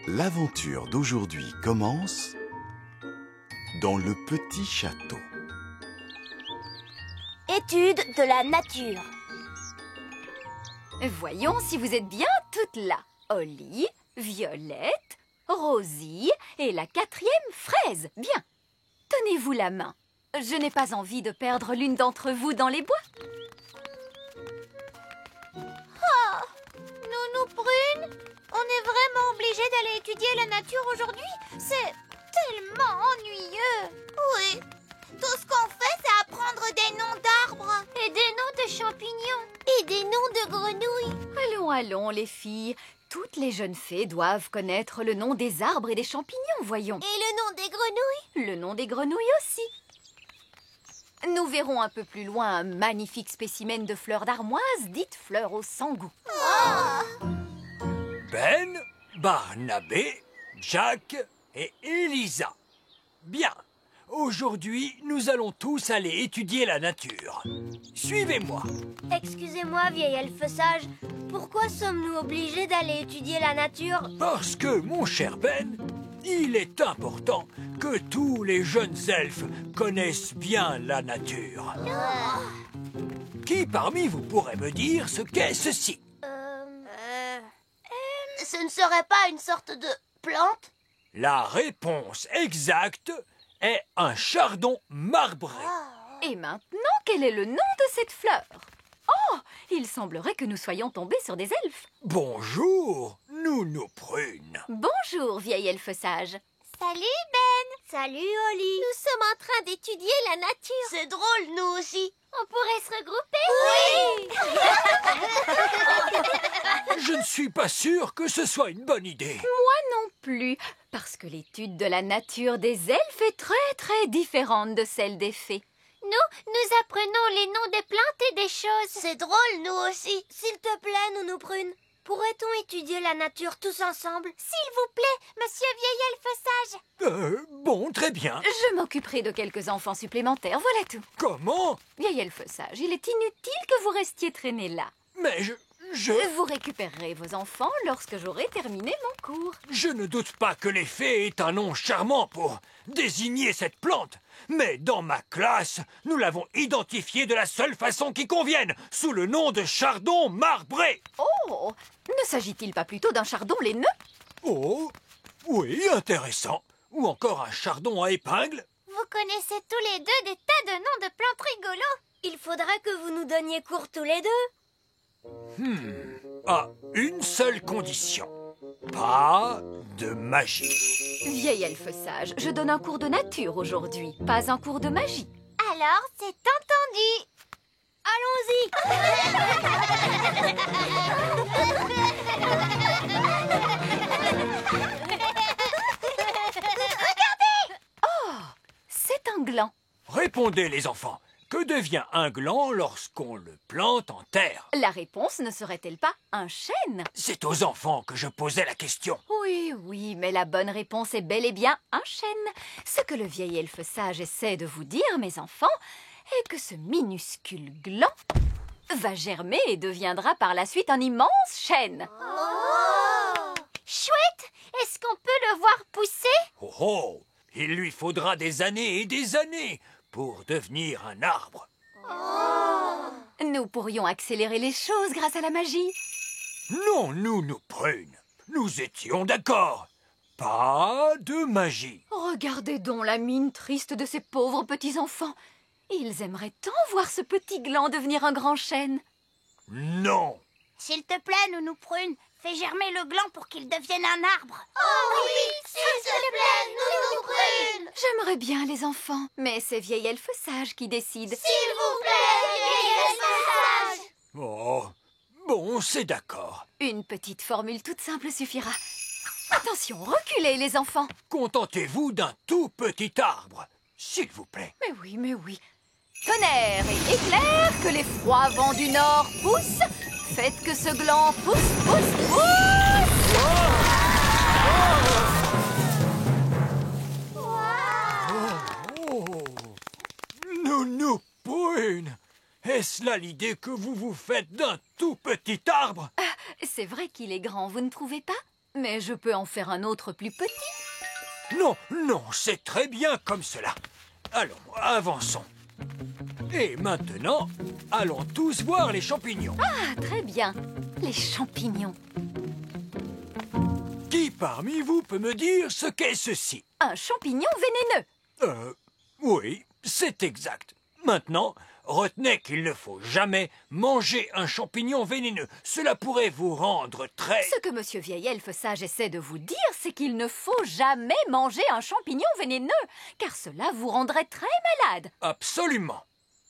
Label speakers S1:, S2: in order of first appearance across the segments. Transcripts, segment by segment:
S1: L'aventure d'aujourd'hui commence dans le petit château.
S2: Étude de la nature.
S3: Voyons si vous êtes bien toutes là. Holly, Violette, Rosie et la quatrième Fraise. Bien. Tenez-vous la main. Je n'ai pas envie de perdre l'une d'entre vous dans les bois.
S2: Nounou Prune, on est vraiment obligé d'aller étudier la nature aujourd'hui? C'est tellement ennuyeux. Oui, tout ce qu'on fait, c'est apprendre des noms d'arbres. Et des noms de champignons. Et des noms de grenouilles.
S3: Allons, allons, les filles. Toutes les jeunes fées doivent connaître le nom des arbres et des champignons, voyons.
S2: Et le nom des grenouilles?
S3: Le nom des grenouilles aussi. Nous verrons un peu plus loin un magnifique spécimen de fleurs d'armoise, dites fleurs au sang goût.
S4: Ben, Barnabé, Jack et Elisa. Bien, aujourd'hui, nous allons tous aller étudier la nature. Suivez-moi.
S2: Excusez-moi, vieil elfe sage, pourquoi sommes-nous obligés d'aller étudier la nature?
S4: Parce que, mon cher Ben, il est important que tous les jeunes elfes connaissent bien la nature. Qui parmi vous pourrait me dire ce qu'est ceci?
S2: Ce ne serait pas une sorte de plante?
S4: La réponse exacte est un chardon marbré.
S3: Et maintenant, quel est le nom de cette fleur? Oh, il semblerait que nous soyons tombés sur des elfes.
S4: Bonjour, Nounou Prune.
S3: Bonjour, vieil elfe sage.
S2: Salut Ben. Salut Holly. Nous sommes en train d'étudier la nature. C'est drôle, nous aussi. On pourrait se regrouper? Oui.
S4: Je ne suis pas sûr que ce soit une bonne idée.
S3: Moi non plus, parce que l'étude de la nature des elfes est très différente de celle des fées.
S2: Nous apprenons les noms des plantes et des choses. C'est drôle, nous aussi. S'il te plaît, Nounou Prune, pourrait-on étudier la nature tous ensemble? S'il vous plaît, monsieur vieil elfe sage.
S4: Bon, très bien.
S3: Je m'occuperai de quelques enfants supplémentaires, voilà tout.
S4: Comment?
S3: Vieil elfe sage, il est inutile que vous restiez traînés là.
S4: Mais
S3: Vous récupérerez vos enfants lorsque j'aurai terminé mon cours.
S4: Je ne doute pas que les fées aient un nom charmant pour désigner cette plante. Mais dans ma classe, nous l'avons identifiée de la seule façon qui convienne, sous le nom de chardon marbré.
S3: Oh, ne s'agit-il pas plutôt d'un chardon laineux?
S4: Oh, oui, intéressant. Ou encore un chardon à épingle.
S2: Vous connaissez tous les deux des tas de noms de plantes rigolos. Il faudrait que vous nous donniez cours tous les deux.
S4: À une seule condition. Pas de magie.
S3: Vieil elfe sage, je donne un cours de nature aujourd'hui, pas un cours de magie.
S2: Alors, c'est entendu. Allons-y.
S3: C'est un gland.
S4: Répondez les enfants. Que devient un gland lorsqu'on le plante en terre?
S3: La réponse ne serait-elle pas un chêne?
S4: C'est aux enfants que je posais la question.
S3: Oui, mais la bonne réponse est bel et bien un chêne. Ce que le vieil elfe sage essaie de vous dire, mes enfants, est que ce minuscule gland va germer et deviendra par la suite un immense chêne.
S2: Chouette, est-ce qu'on peut le voir pousser?
S4: Oh, il lui faudra des années et des années pour devenir un arbre.
S3: Nous pourrions accélérer les choses grâce à la magie.
S4: Non, Nounou Prune, nous étions d'accord. Pas de magie.
S3: Regardez donc la mine triste de ces pauvres petits enfants. Ils aimeraient tant voir ce petit gland devenir un grand chêne.
S4: Non.
S2: S'il te plaît, Nounou Prune, fais germer le gland pour qu'il devienne un arbre. Oh oui, s'il te plaît, Nounou Prune.
S3: J'aimerais bien les enfants, mais c'est vieil elfe sage qui décide.
S2: S'il vous plaît, vieil elfe sage.
S4: Oh, bon, c'est d'accord.
S3: Une petite formule toute simple suffira. Attention, reculez les enfants.
S4: Contentez-vous d'un tout petit arbre, s'il vous plaît.
S3: Mais oui. Tonnerre et éclair, que les froids vents du nord poussent. Faites que ce gland pousse.
S4: Nounou Prune, est-ce là l'idée que vous vous faites d'un tout petit arbre?
S3: C'est vrai qu'il est grand, vous ne trouvez pas? Mais je peux en faire un autre plus petit.
S4: Non, non, c'est très bien comme cela. Allons, avançons. Et maintenant, allons tous voir les champignons.
S3: Ah, très bien. Les champignons.
S4: Qui parmi vous peut me dire ce qu'est ceci?
S3: Un champignon vénéneux.
S4: Oui, c'est exact. Maintenant, retenez qu'il ne faut jamais manger un champignon vénéneux. Cela pourrait vous rendre très...
S3: Ce que Monsieur Vieil Elfe Sage essaie de vous dire, c'est qu'il ne faut jamais manger un champignon vénéneux, car cela vous rendrait très malade.
S4: Absolument.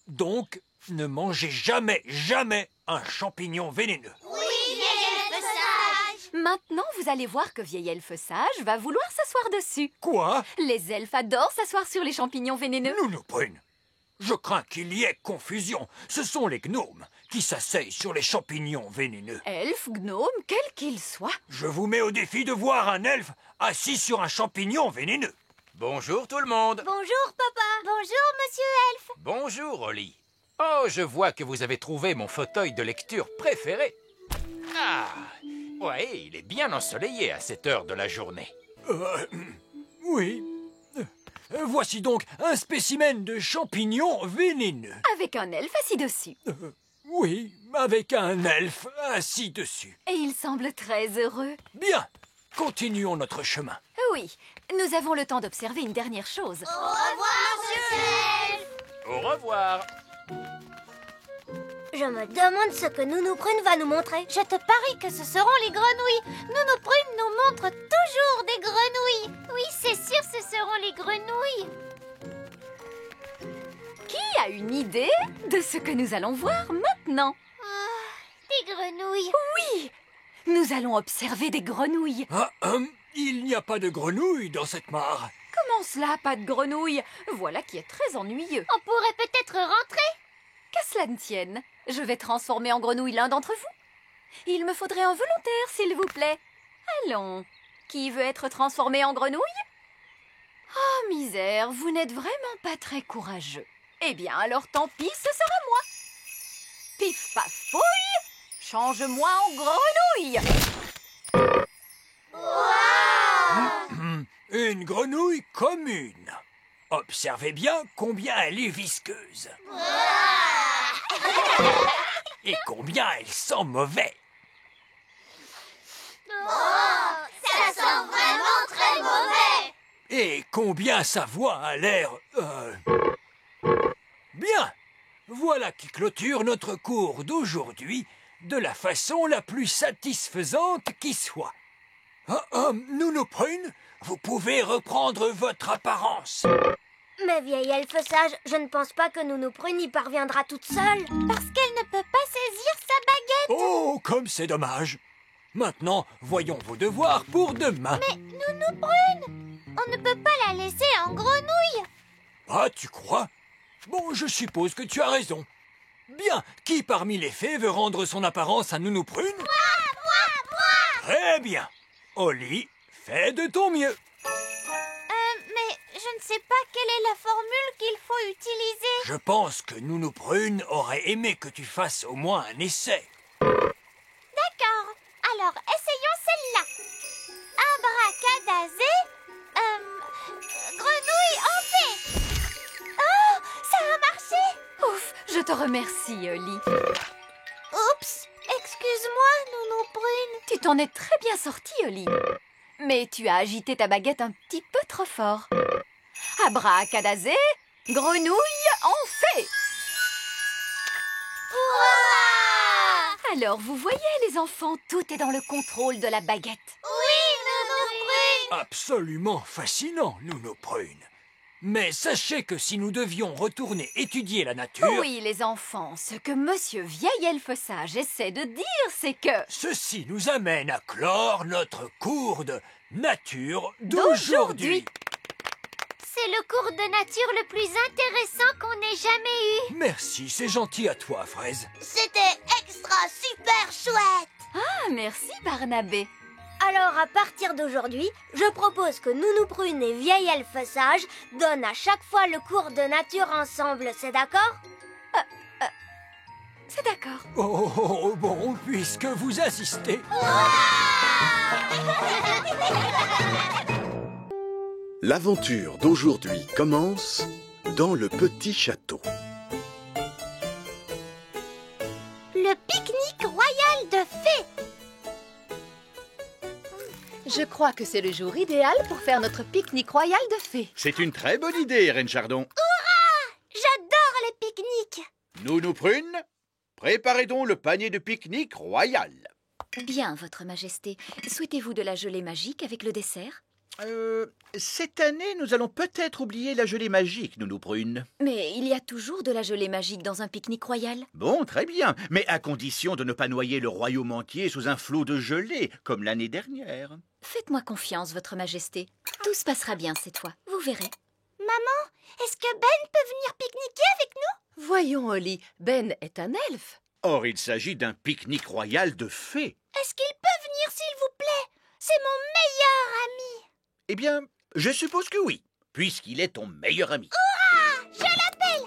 S4: Donc, ne mangez jamais, jamais un champignon vénéneux.
S2: Oui, vieil elfe sage.
S3: Maintenant, vous allez voir que Vieil Elfe Sage va vouloir s'asseoir dessus.
S4: Quoi?
S3: Les elfes adorent s'asseoir sur les champignons vénéneux.
S4: Nounou-Prune, je crains qu'il y ait confusion. Ce sont les gnomes qui s'asseyent sur les champignons vénéneux.
S3: Elfes, gnomes, quels qu'ils soient.
S4: Je vous mets au défi de voir un elfe assis sur un champignon vénéneux.
S5: Bonjour tout le monde.
S2: Bonjour, papa. Bonjour, monsieur elfe.
S5: Bonjour Oli. Oh, je vois que vous avez trouvé mon fauteuil de lecture préféré. Ah, ouais, il est bien ensoleillé à cette heure de la journée.
S4: Oui. Voici donc un spécimen de champignon vénéneux.
S3: Avec un elfe assis dessus.
S4: Oui, avec un elfe assis dessus.
S3: Et il semble très heureux.
S4: Bien, continuons notre chemin.
S3: Oui, nous avons le temps d'observer une dernière chose.
S2: Au revoir, monsieur elfe.
S5: Au revoir.
S2: Je me demande ce que Nounou Prune va nous montrer. Je te parie que ce seront les grenouilles. Nounou Prune nous montre toujours des grenouilles. Oui, c'est sûr, ce seront les grenouilles.
S3: Qui a une idée de ce que nous allons voir maintenant?
S2: Des grenouilles.
S3: Oui, nous allons observer des grenouilles.
S4: Il n'y a pas de grenouille dans cette mare.
S3: Comment cela, pas de grenouilles? Voilà qui est très ennuyeux.
S2: On pourrait peut-être rentrer.
S3: Qu'à cela ne tienne, je vais transformer en grenouille l'un d'entre vous. Il me faudrait un volontaire, s'il vous plaît. Allons, qui veut être transformé en grenouille? Oh, misère, vous n'êtes vraiment pas très courageux. Eh bien, alors tant pis, ce sera moi. Pif paf pouille, change-moi en grenouille.
S4: Une grenouille commune. Observez bien combien elle est visqueuse. Et combien elle sent mauvais.
S2: Ça sent vraiment très mauvais.
S4: Et combien sa voix a l'air... Bien. Voilà qui clôture notre cours d'aujourd'hui de la façon la plus satisfaisante qui soit. Nounou Prune, vous pouvez reprendre votre apparence.
S2: Mais vieille elfe sage, je ne pense pas que Nounou Prune y parviendra toute seule. Parce qu'elle ne peut pas saisir sa baguette.
S4: Oh, comme c'est dommage. Maintenant, voyons vos devoirs pour demain.
S2: Mais Nounou Prune, on ne peut pas la laisser en grenouille.
S4: Ah, tu crois? Bon, je suppose que tu as raison. Bien, qui parmi les fées veut rendre son apparence à Nounou Prune?
S2: Moi.
S4: Très bien. Oli, fais de ton mieux.
S2: Mais je ne sais pas quelle est la formule qu'il faut utiliser.
S4: Je pense que Nounou Prune aurait aimé que tu fasses au moins un essai.
S2: D'accord. Alors, essayons celle-là. Abracadazé. Grenouille en fait. Oh, ça a marché.
S3: Ouf, je te remercie, Oli.
S2: Oups. Excuse-moi, Nounou Prune.
S3: Tu t'en es très bien sorti, Oli. Mais tu as agité ta baguette un petit peu trop fort. Abracadazé, grenouille en fée.
S2: Ouah!
S3: Alors, vous voyez, les enfants, tout est dans le contrôle de la baguette.
S2: Oui, Nounou Prune.
S4: Absolument fascinant, Nounou Prune. Mais sachez que si nous devions retourner étudier la nature...
S3: Oui, les enfants, ce que Monsieur Vieil Elfe Sage essaie de dire, c'est que...
S4: Ceci nous amène à clore notre cours de nature
S3: D'aujourd'hui.
S4: d'aujourd'hui.
S2: C'est le cours de nature le plus intéressant qu'on ait jamais eu.
S4: Merci, c'est gentil à toi, Fraise.
S2: C'était extra super chouette.
S3: Ah, merci, Barnabé.
S2: Alors, à partir d'aujourd'hui, je propose que Nounou Prune et Vieil Elfe Sage donnent à chaque fois le cours de nature ensemble, c'est d'accord?
S3: C'est d'accord.
S4: Oh, bon, puisque vous assistez...
S2: Ouah!
S1: L'aventure d'aujourd'hui commence dans le petit château.
S2: Le pique-nique royal de fées.
S6: Je crois que c'est le jour idéal pour faire notre pique-nique royal de fées.
S7: C'est une très bonne idée, Reine Chardon.
S2: J'adore les pique-niques.
S7: Nounou Prune, préparez donc le panier de pique-nique royal.
S3: Bien, Votre Majesté. Souhaitez-vous de la gelée magique avec le dessert?
S7: Cette année, nous allons peut-être oublier la gelée magique, Nounou Prune.
S3: Mais il y a toujours de la gelée magique dans un pique-nique royal.
S7: Bon, très bien, mais à condition de ne pas noyer le royaume entier sous un flot de gelée, comme l'année dernière.
S3: Faites-moi confiance, Votre Majesté. Tout se passera bien cette fois, vous verrez.
S2: Maman, est-ce que Ben peut venir pique-niquer avec nous?
S6: Voyons, Holly, Ben est un elfe.
S7: Or, il s'agit d'un pique-nique royal de fées.
S2: Est-ce qu'il peut venir, s'il vous plaît? C'est mon meilleur ami.
S7: Eh bien, je suppose que oui, puisqu'il est ton meilleur ami.
S2: Je l'appelle.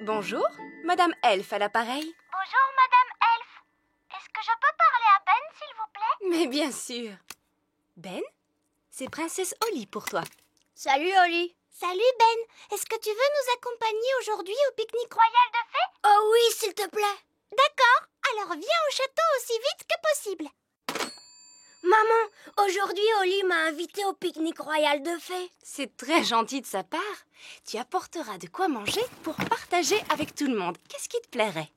S6: Bonjour, Madame Elfe à l'appareil.
S2: Bonjour, Madame Elfe. Est-ce que je peux parler à Ben, s'il vous plaît?
S6: Mais bien sûr. Ben, c'est Princesse Holly pour toi.
S2: Salut, Holly. Salut, Ben. Est-ce que tu veux nous accompagner aujourd'hui au pique-nique royal de fées? Oh oui, s'il te plaît. D'accord. Alors viens au château aussi vite que possible. Maman, aujourd'hui, Holly m'a invitée au pique-nique royal de fées.
S6: C'est très gentil de sa part. Tu apporteras de quoi manger pour partager avec tout le monde. Qu'est-ce qui te plairait?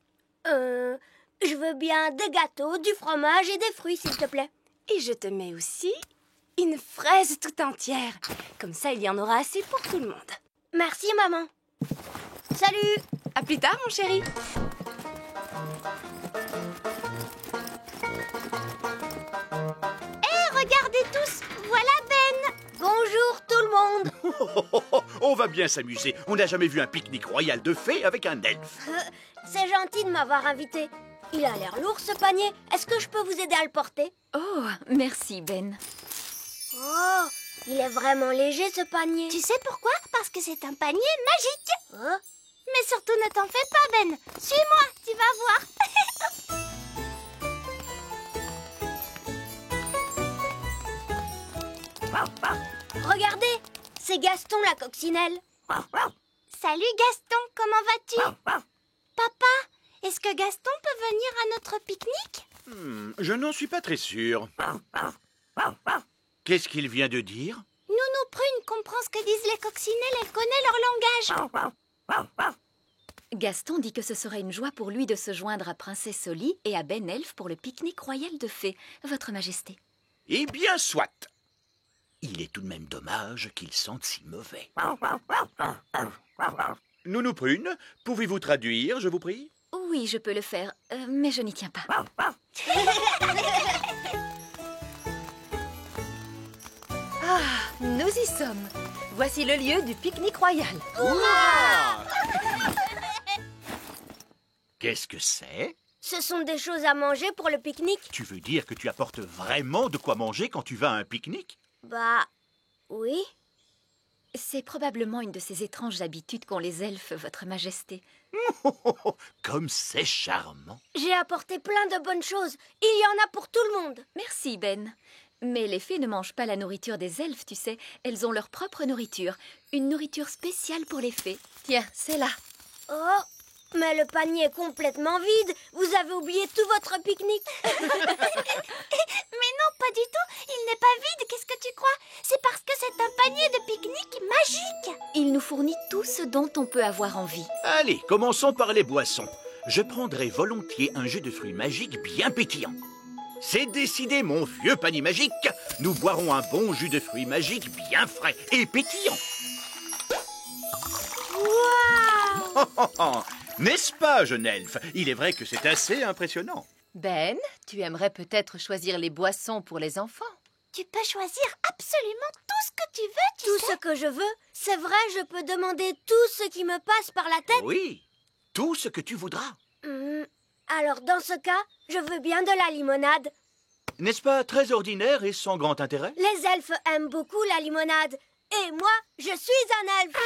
S2: Je veux bien des gâteaux, du fromage et des fruits, s'il te plaît.
S6: Et je te mets aussi une fraise tout entière. Comme ça, il y en aura assez pour tout le monde.
S2: Merci, maman. Salut.
S6: À plus tard, mon chéri.
S2: Regardez tous, voilà Ben. Bonjour tout le monde.
S7: On va bien s'amuser. On n'a jamais vu un pique-nique royal de fées avec un elfe.
S2: C'est gentil de m'avoir invité. Il a l'air lourd ce panier. Est-ce que je peux vous aider à le porter?
S3: Oh, merci, Ben.
S2: Oh, il est vraiment léger ce panier. Tu sais pourquoi? Parce que c'est un panier magique. Mais surtout ne t'en fais pas, Ben. Suis-moi, tu vas voir. Regardez, c'est Gaston la coccinelle. Salut Gaston, comment vas-tu? Papa, est-ce que Gaston peut venir à notre pique-nique?
S7: Je n'en suis pas très sûr. Qu'est-ce qu'il vient de dire?
S2: Nounou Prune comprend ce que disent les coccinelles, elle connaît leur langage.
S3: Gaston dit que ce serait une joie pour lui de se joindre à Princesse Holly et à Ben Elfe pour le pique-nique royal de fées, Votre Majesté.
S7: Eh bien, soit. Il est tout de même dommage qu'il sente si mauvais. Nounou Prune, pouvez-vous traduire, je vous prie?
S3: Oui, je peux le faire, mais je n'y tiens pas.
S6: Ah, nous y sommes. Voici le lieu du pique-nique royal.
S7: Qu'est-ce que c'est?
S2: Ce sont des choses à manger pour le pique-nique?
S7: Tu veux dire que tu apportes vraiment de quoi manger quand tu vas à un pique-nique?
S2: Bah, oui.
S3: C'est probablement une de ces étranges habitudes qu'ont les elfes, Votre Majesté.
S7: Comme c'est charmant.
S2: J'ai apporté plein de bonnes choses. Il y en a pour tout le monde.
S3: Merci, Ben. Mais les fées ne mangent pas la nourriture des elfes, tu sais. Elles ont leur propre nourriture. Une nourriture spéciale pour les fées.
S6: Tiens, c'est là.
S2: Oh, mais le panier est complètement vide. Vous avez oublié tout votre pique-nique. Mais non, pas du tout. Il n'est pas vide. Qu'est-ce que tu crois? C'est parce que c'est un panier de pique-nique magique.
S3: Il nous fournit tout ce dont on peut avoir envie.
S7: Allez, commençons par les boissons. Je prendrai volontiers un jus de fruits magiques bien pétillant. C'est décidé, mon vieux panier magique. Nous boirons un bon jus de fruits magiques bien frais et pétillant.
S2: Waouh!
S7: N'est-ce pas, jeune elfe? Il est vrai que c'est assez impressionnant.
S6: Ben, tu aimerais peut-être choisir les boissons pour les enfants.
S2: Tu peux choisir absolument tout ce que tu veux, Tout ce que je veux? C'est vrai, je peux demander tout ce qui me passe par la tête?
S7: Oui, tout ce que tu voudras.
S2: Alors, dans ce cas, je veux bien de la limonade.
S7: N'est-ce pas très ordinaire et sans grand intérêt?
S2: Les elfes aiment beaucoup la limonade. Et moi, je suis un elfe.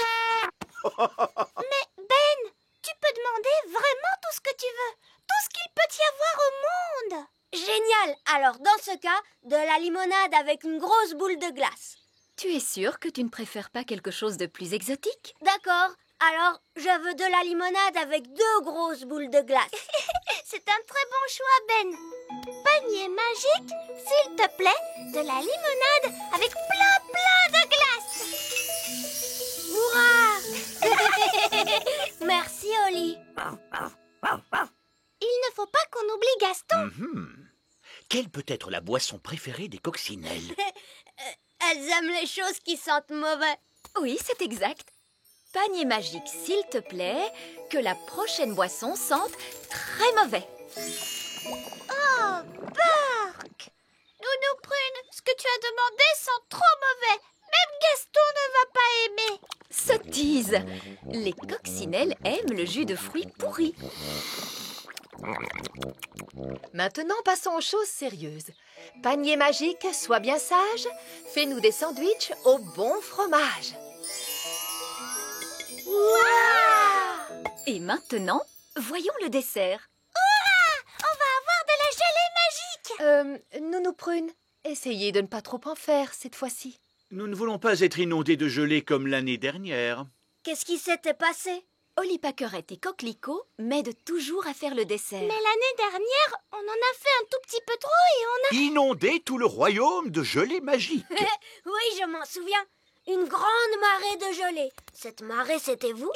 S2: Mais Ben, tu peux demander vraiment tout ce que tu veux. Tout ce qu'il peut y avoir au monde.
S8: Génial! Alors, dans ce cas, de la limonade avec une grosse boule de glace.
S3: Tu es sûre que tu ne préfères pas quelque chose de plus exotique?
S8: D'accord. Alors, je veux de la limonade avec 2 grosses boules de glace.
S2: C'est un très bon choix, Ben. Panier magique, s'il te plaît, de la limonade avec plein de glace.
S8: Hurrah! Merci, Oli.
S2: Il ne faut pas qu'on oublie Gaston.
S7: Quelle peut être la boisson préférée des coccinelles?
S8: Elles aiment les choses qui sentent mauvais.
S3: Oui, c'est exact. Panier magique, s'il te plaît, que la prochaine boisson sente très mauvais.
S2: Oh, Bark! Nounou Prune, ce que tu as demandé sent trop mauvais. Même Gaston ne va pas aimer.
S3: Sottise! Les coccinelles aiment le jus de fruits pourris.
S9: Maintenant, passons aux choses sérieuses. Panier magique, sois bien sage. Fais-nous des sandwichs au bon fromage.
S3: Et maintenant, voyons le dessert.
S2: On va avoir de la gelée magique.
S9: Nounou Prune, essayez de ne pas trop en faire cette fois-ci.
S7: Nous ne voulons pas être inondés de gelée comme l'année dernière.
S8: Qu'est-ce qui s'était passé?
S3: Oli Pâquerette et Coquelicot m'aident toujours à faire le dessert.
S2: Mais l'année dernière, on en a fait un tout petit peu trop et on a...
S7: Inonder tout le royaume de gelée magique.
S8: Oui, je m'en souviens. Une grande marée de gelée. Cette marée, c'était vous?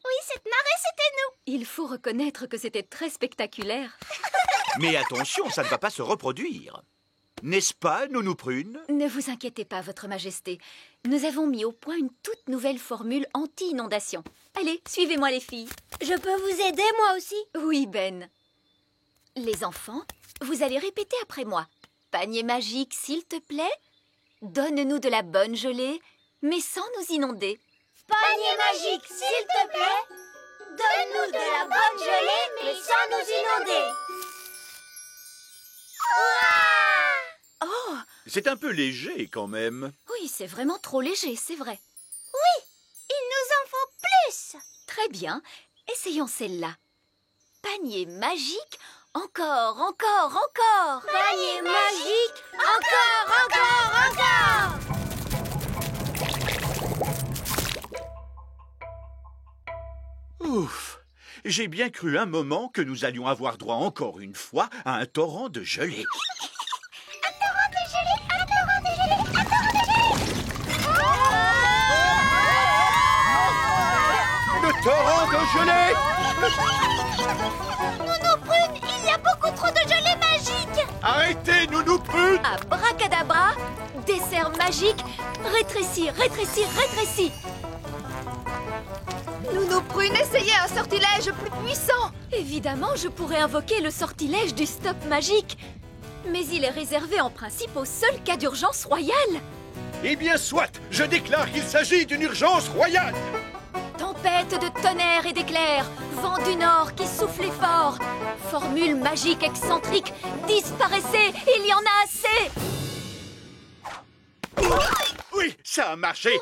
S2: Oui, cette marée, c'était nous.
S3: Il faut reconnaître que c'était très spectaculaire.
S7: Mais attention, ça ne va pas se reproduire. N'est-ce pas, Nounou Prune?
S3: Ne vous inquiétez pas, Votre Majesté. Nous avons mis au point une toute nouvelle formule anti-inondation. Allez, suivez-moi les filles.
S8: Je peux vous aider, moi aussi?
S3: Oui, Ben. Les enfants, vous allez répéter après moi. Panier magique, s'il te plaît. Donne-nous de la bonne gelée, mais sans nous inonder.
S8: Panier magique, s'il te plaît. Donne-nous de la bonne gelée, mais sans nous inonder.
S3: Oh,
S7: C'est un peu léger quand même.
S3: oui, c'est vraiment trop léger, c'est vrai.
S2: Il nous en faut plus.
S3: Très bien, essayons celle-là. Panier magique, encore, encore, encore.
S8: Panier magique, encore, encore.
S7: Ouf! J'ai bien cru un moment que nous allions avoir droit encore une fois à un torrent de gelée. Le torrent de gelée!
S2: Nounou Prune, il y a beaucoup trop de gelée magique.
S7: Arrêtez, Nounou Prune!
S3: Abracadabra, dessert magique, rétrécis, rétrécis, rétrécis.
S9: Nounou Prune, essayez un sortilège plus puissant.
S3: Évidemment, je pourrais invoquer le sortilège du stop magique. Mais il est réservé en principe au seul cas d'urgence royale.
S1: Eh bien, soit! Je déclare qu'il s'agit d'une urgence royale!
S3: Tempête de tonnerre et d'éclairs, vent du nord qui soufflait fort. Formule magique excentrique, disparaissez, il y en a assez.
S7: Oui, ça a marché!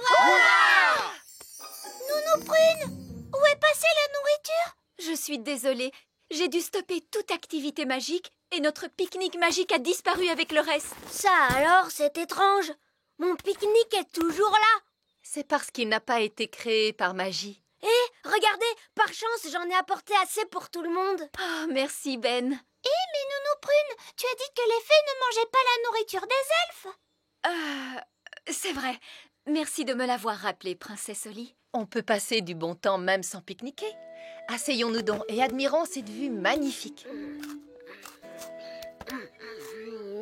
S2: Nounou Prune, où est passée la nourriture?
S3: Je suis désolée, j'ai dû stopper toute activité magique et notre pique-nique magique a disparu avec le reste.
S8: Ça alors, c'est étrange. Mon pique-nique est toujours là.
S9: C'est parce qu'il n'a pas été créé par magie.
S8: Et regardez, par chance, j'en ai apporté assez pour tout le monde.
S3: Ah, merci Ben.
S2: Mais Nounou Prune, tu as dit que les fées ne mangeaient pas la nourriture des elfes.
S3: C'est vrai. Merci de me l'avoir rappelé, Princesse Oli.
S9: On peut passer du bon temps même sans pique-niquer. Asseyons-nous donc et admirons cette vue magnifique.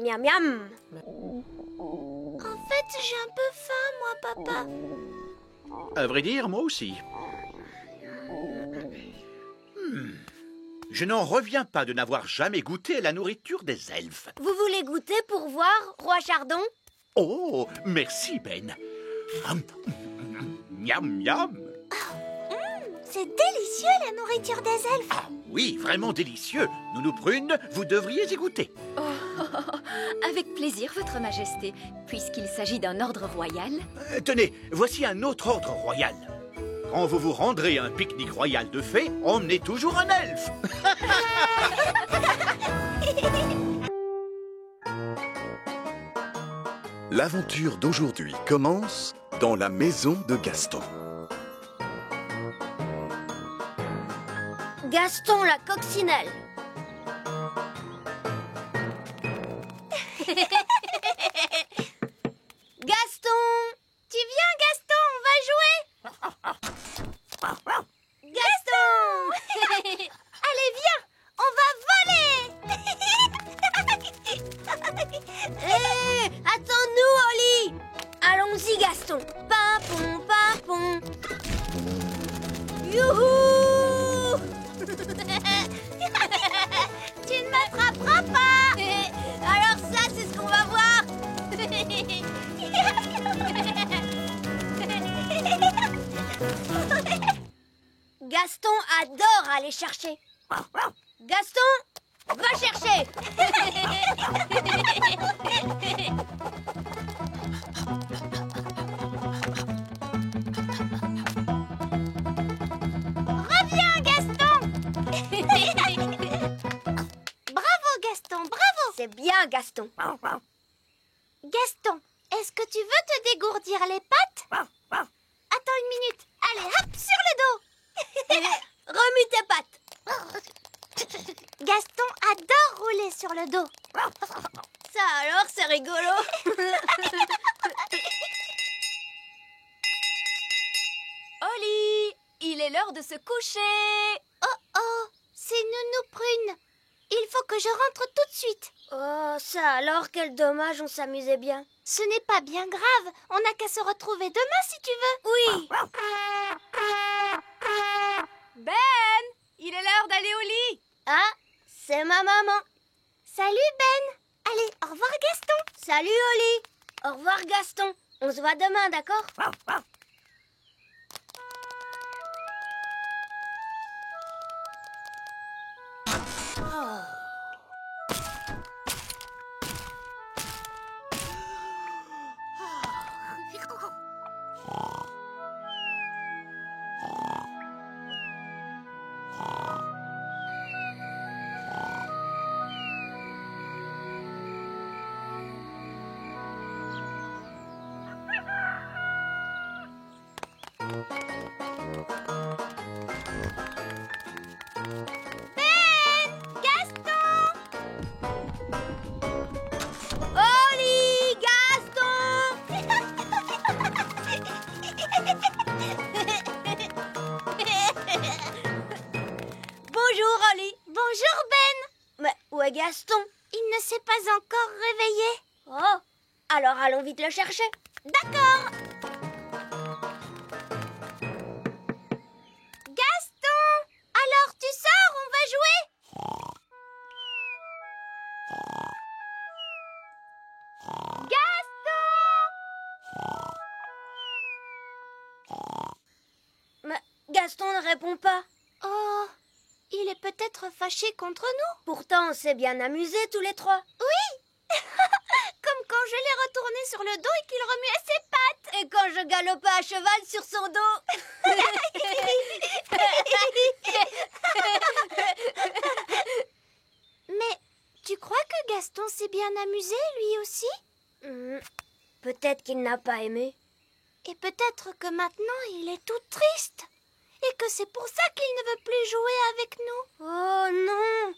S8: Miam miam.
S2: En fait, j'ai un peu faim, moi, papa.
S7: À vrai dire, moi aussi. Je n'en reviens pas de n'avoir jamais goûté à la nourriture des elfes.
S8: Vous voulez goûter pour voir, Roi Chardon?
S7: Oh, merci, Ben. Miam, miam.
S2: C'est délicieux, la nourriture des elfes.
S7: Ah oui, vraiment délicieux. Nounou Prune, vous devriez y goûter.
S3: Avec plaisir, Votre Majesté, puisqu'il s'agit d'un ordre royal.
S7: Tenez, voici un autre ordre royal. Quand vous vous rendrez à un pique-nique royal de fées, emmenez toujours un elfe.
S1: L'aventure d'aujourd'hui commence dans la maison de Gaston.
S8: Gaston la coccinelle. Gaston!
S2: Tu viens, Gaston, on va jouer. Gaston! Allez, viens, on va voler.
S8: Hé! Attends-nous, Oli! Allons-y, Gaston. Pimpon, pimpon. Youhou!
S2: Tu ne m'attraperas pas.
S8: Alors ça, c'est ce qu'on va voir. Gaston adore aller chercher. Gaston, va chercher.
S2: Reviens, Gaston. Bravo, Gaston, bravo.
S8: C'est bien, Gaston.
S2: Gaston, est-ce que tu veux te dégourdir les pattes? Attends une minute. Allez, hop, sur le dos.
S8: Remue tes pattes.
S2: Gaston adore rouler sur le dos.
S8: Ça alors, c'est rigolo.
S3: Oli, il est l'heure de se coucher.
S2: Oh oh, c'est Nounou Prune. Il faut que je rentre tout de suite.
S8: Oh, ça alors, quel dommage, on s'amusait bien.
S2: Ce n'est pas bien grave. On n'a qu'à se retrouver demain si tu veux.
S8: Oui.
S3: Ben, il est l'heure d'aller au lit.
S8: Ah, c'est ma maman.
S2: Salut Ben. Allez, au revoir Gaston.
S8: Salut, Oli. Au revoir, Gaston. On se voit demain, d'accord? Oli, Gaston. Bonjour, Oli.
S2: Bonjour Ben.
S8: Mais où est Gaston?
S2: Il ne s'est pas encore réveillé.
S8: Oh, alors allons vite le chercher.
S2: D'accord. Gaston, alors tu sors, on va jouer.
S8: Mais Gaston ne répond pas.
S2: Oh, il est peut-être fâché contre nous.
S8: Pourtant, on s'est bien amusés tous les trois.
S2: Oui. Comme quand je l'ai retourné sur le dos et qu'il remuait ses pattes.
S8: Et quand je galopais à cheval sur son dos.
S2: Mais tu crois que Gaston s'est bien amusé, lui aussi?
S8: Peut-être qu'il n'a pas aimé.
S2: Et peut-être que maintenant il est tout triste. Et que c'est pour ça qu'il ne veut plus jouer avec nous.
S8: Oh non!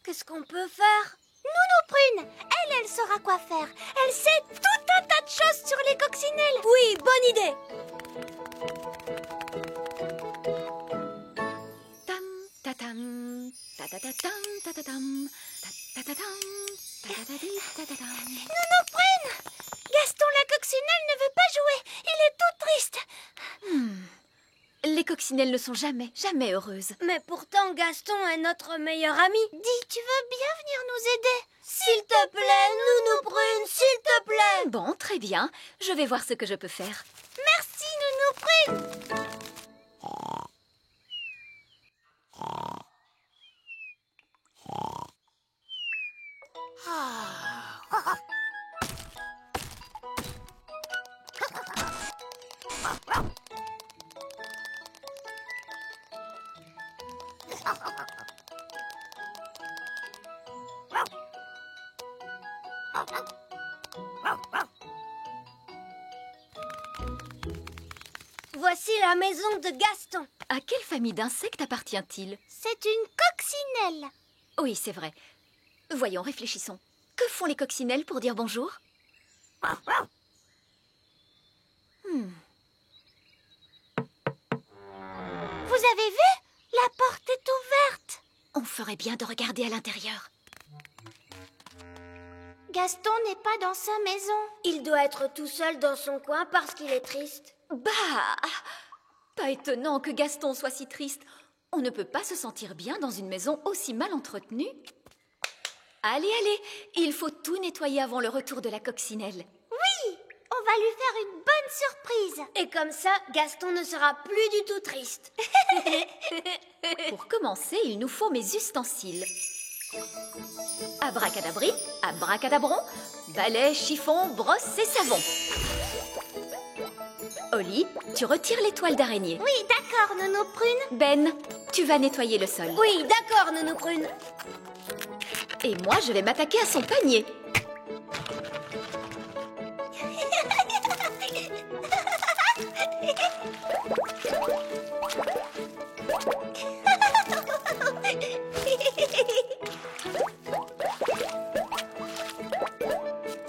S8: Qu'est-ce qu'on peut faire?
S2: Nounou Prune, elle saura quoi faire. Elle sait tout un tas de choses sur les coccinelles.
S8: Oui, bonne idée!
S3: Tam, tatam, tatatatam, tatatam, tatatatam, tatatati, tatatam.
S2: Nounou Prune, Gaston la coccinelle ne veut pas jouer. Il est tout triste.
S3: Les coccinelles ne sont jamais heureuses.
S8: Mais pourtant, Gaston est notre meilleur ami.
S2: Dis, tu veux bien venir nous aider?
S8: S'il te plaît, Nounou Prune, s'il te plaît!
S3: Bon, très bien. Je vais voir ce que je peux faire.
S2: Merci, Nounou Prune.
S8: Voici la maison de Gaston.
S3: À quelle famille d'insectes appartient-il?
S2: C'est une coccinelle.
S3: Oui, c'est vrai. Voyons, réfléchissons. Que font les coccinelles pour dire bonjour?
S2: Vous avez vu? La porte est ouverte.
S3: On ferait bien de regarder à l'intérieur.
S2: Gaston n'est pas dans sa maison.
S8: Il doit être tout seul dans son coin parce qu'il est triste.
S3: Bah! Pas étonnant que Gaston soit si triste. On ne peut pas se sentir bien dans une maison aussi mal entretenue. Allez, allez, il faut tout nettoyer avant le retour de la coccinelle.
S2: Oui, on va lui faire une bonne surprise.
S8: Et comme ça, Gaston ne sera plus du tout triste.
S3: Pour commencer, il nous faut mes ustensiles. Abracadabri, abracadabron, balai, chiffon, brosse et savon. Oli, tu retires les toiles d'araignée.
S2: Oui, d'accord, Nounou Prune.
S3: Ben, tu vas nettoyer le sol.
S8: Oui, d'accord, Nounou Prune.
S3: Et moi, je vais m'attaquer à son panier.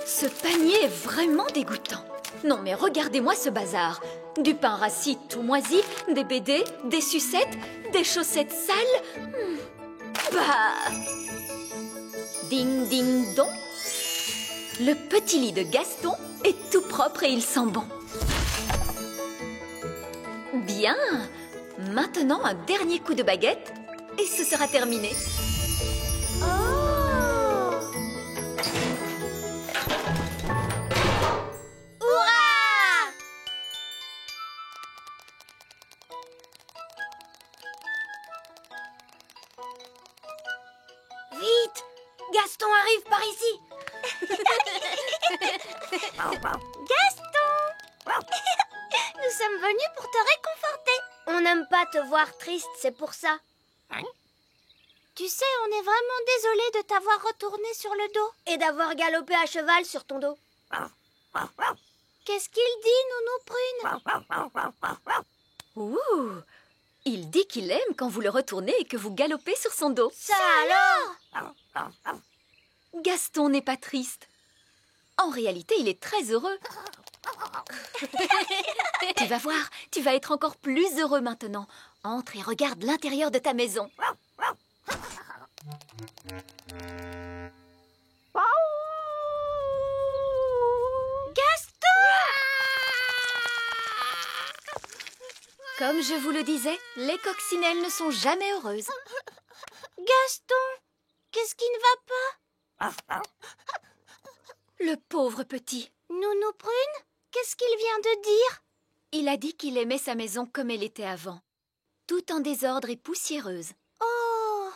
S3: Ce panier est vraiment dégoûtant. Non mais regardez-moi ce bazar. Du pain rassis tout moisi, des BD, des sucettes, des chaussettes sales. Bah... Ding ding dong. Le petit lit de Gaston est tout propre et il sent bon. Bien. Maintenant un dernier coup de baguette et ce sera terminé.
S8: Vite! Gaston arrive par ici!
S2: Gaston! Nous sommes venus pour te réconforter.
S8: On n'aime pas te voir triste, c'est pour ça.
S2: Tu sais, on est vraiment désolé de t'avoir retourné sur le dos.
S8: Et d'avoir galopé à cheval sur ton dos.
S2: Qu'est-ce qu'il dit, Nounou Prune?
S3: Ouh! Il dit qu'il aime quand vous le retournez et que vous galopez sur son dos.
S2: Ça alors?
S3: Gaston n'est pas triste. En réalité, il est très heureux. Tu vas voir, tu vas être encore plus heureux maintenant. Entre et regarde l'intérieur de ta maison.
S2: Gaston!
S3: Comme je vous le disais, les coccinelles ne sont jamais heureuses.
S2: Gaston, qu'est-ce qui ne va pas?
S3: Le pauvre petit.
S2: Nounou Prune, qu'est-ce qu'il vient de dire?
S3: Il a dit qu'il aimait sa maison comme elle était avant. Tout en désordre et poussiéreuse.
S2: Oh,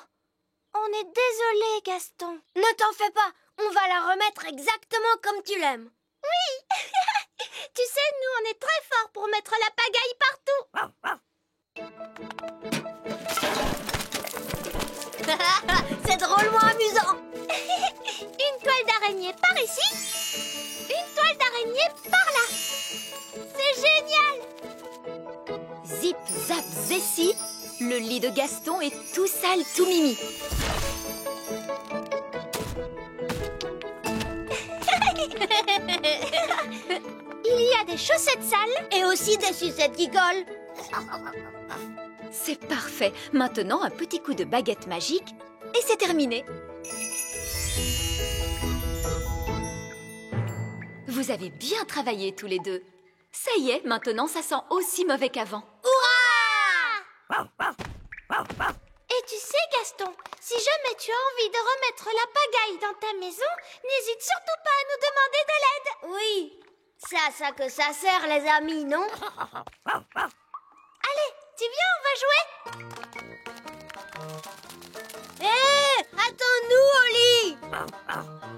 S2: on est désolé, Gaston.
S8: Ne t'en fais pas, on va la remettre exactement comme tu l'aimes.
S2: Tu sais, nous, on est très forts pour mettre la pagaille partout.
S8: C'est drôlement amusant.
S2: Une toile d'araignée par ici, une toile d'araignée par là. C'est génial.
S3: Zip, zap, zessi, le lit de Gaston est tout sale, tout mimi.
S2: Il y a des chaussettes sales.
S8: Et aussi des sucettes qui collent.
S3: C'est parfait. Maintenant, un petit coup de baguette magique et c'est terminé. Vous avez bien travaillé tous les deux. Ça y est, maintenant ça sent aussi mauvais qu'avant.
S2: Et tu sais, Gaston, si jamais tu as envie de remettre la pagaille dans ta maison, n'hésite surtout pas à nous demander de l'aide.
S8: Oui, c'est à ça que ça sert, les amis, non?
S2: Allez, tu viens, on va jouer.
S8: Hé, attends-nous, Oli.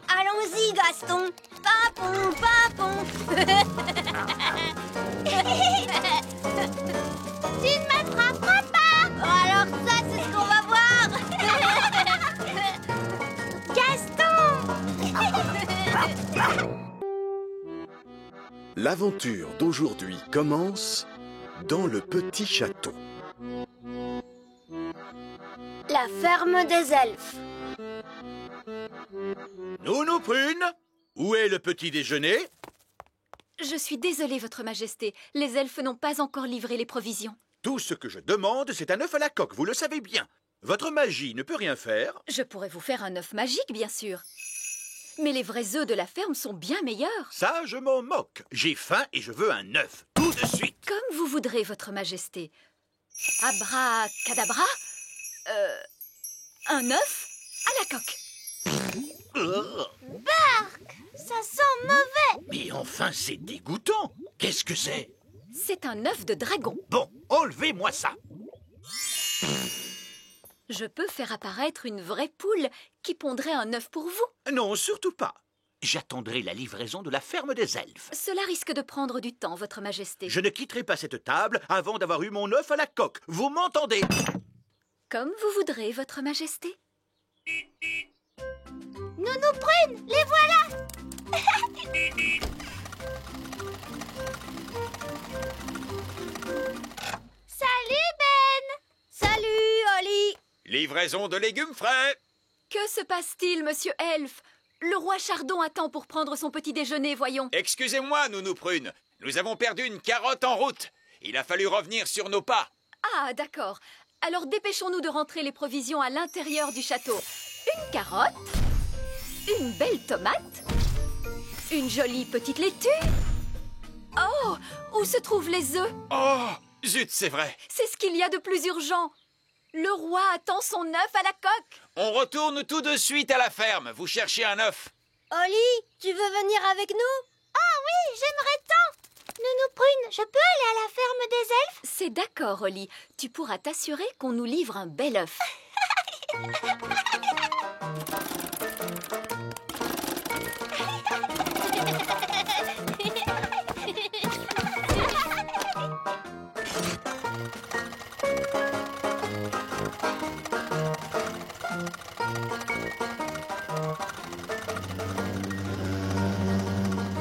S8: Allons-y, Gaston. Papon, papon.
S2: Tu ne m'attraperas pas.
S8: Alors ça, c'est ce qu'on va voir.
S2: Gaston.
S1: L'aventure d'aujourd'hui commence dans le petit château.
S8: La ferme des elfes.
S7: Nounou Prune, où est le petit déjeuner?
S3: Je suis désolée, Votre Majesté. Les elfes n'ont pas encore livré les provisions.
S7: Tout ce que je demande, c'est un œuf à la coque, vous le savez bien. Votre magie ne peut rien faire.
S3: Je pourrais vous faire un œuf magique, bien sûr. Mais les vrais œufs de la ferme sont bien meilleurs.
S7: Ça, je m'en moque. J'ai faim et je veux un œuf, tout de suite.
S3: Comme vous voudrez, Votre Majesté. Abracadabra. Un œuf à la coque.
S2: Ça sent mauvais.
S7: Mais enfin, c'est dégoûtant. Qu'est-ce que c'est?
S3: C'est un œuf de dragon.
S7: Bon, enlevez-moi ça.
S3: Je peux faire apparaître une vraie poule qui pondrait un œuf pour vous.
S7: Non, surtout pas. J'attendrai la livraison de la ferme des elfes.
S3: Cela risque de prendre du temps, Votre Majesté.
S7: Je ne quitterai pas cette table avant d'avoir eu mon œuf à la coque. Vous m'entendez?
S3: Comme vous voudrez, Votre Majesté.
S2: Nounou Prune, les voilà. Salut Ben.
S8: Salut, Oli.
S5: Livraison de légumes frais.
S3: Que se passe-t-il, Monsieur Elfe? Le roi Chardon attend pour prendre son petit déjeuner, voyons.
S5: Excusez-moi, Nounou Prune. Nous avons perdu une carotte en route. Il a fallu revenir sur nos pas.
S3: Ah, d'accord. Alors dépêchons-nous de rentrer les provisions à l'intérieur du château. Une carotte, une belle tomate, une jolie petite laitue. Oh, où se trouvent les œufs?
S5: Oh, zut, c'est vrai.
S3: C'est ce qu'il y a de plus urgent. Le roi attend son œuf à la coque.
S5: On retourne tout de suite à la ferme. Vous cherchez un œuf.
S8: Oli, tu veux venir avec nous?
S2: Ah oui, j'aimerais tant. Nounou Prune, je peux aller à la ferme des elfes?
S3: C'est d'accord, Oli. Tu pourras t'assurer qu'on nous livre un bel œuf.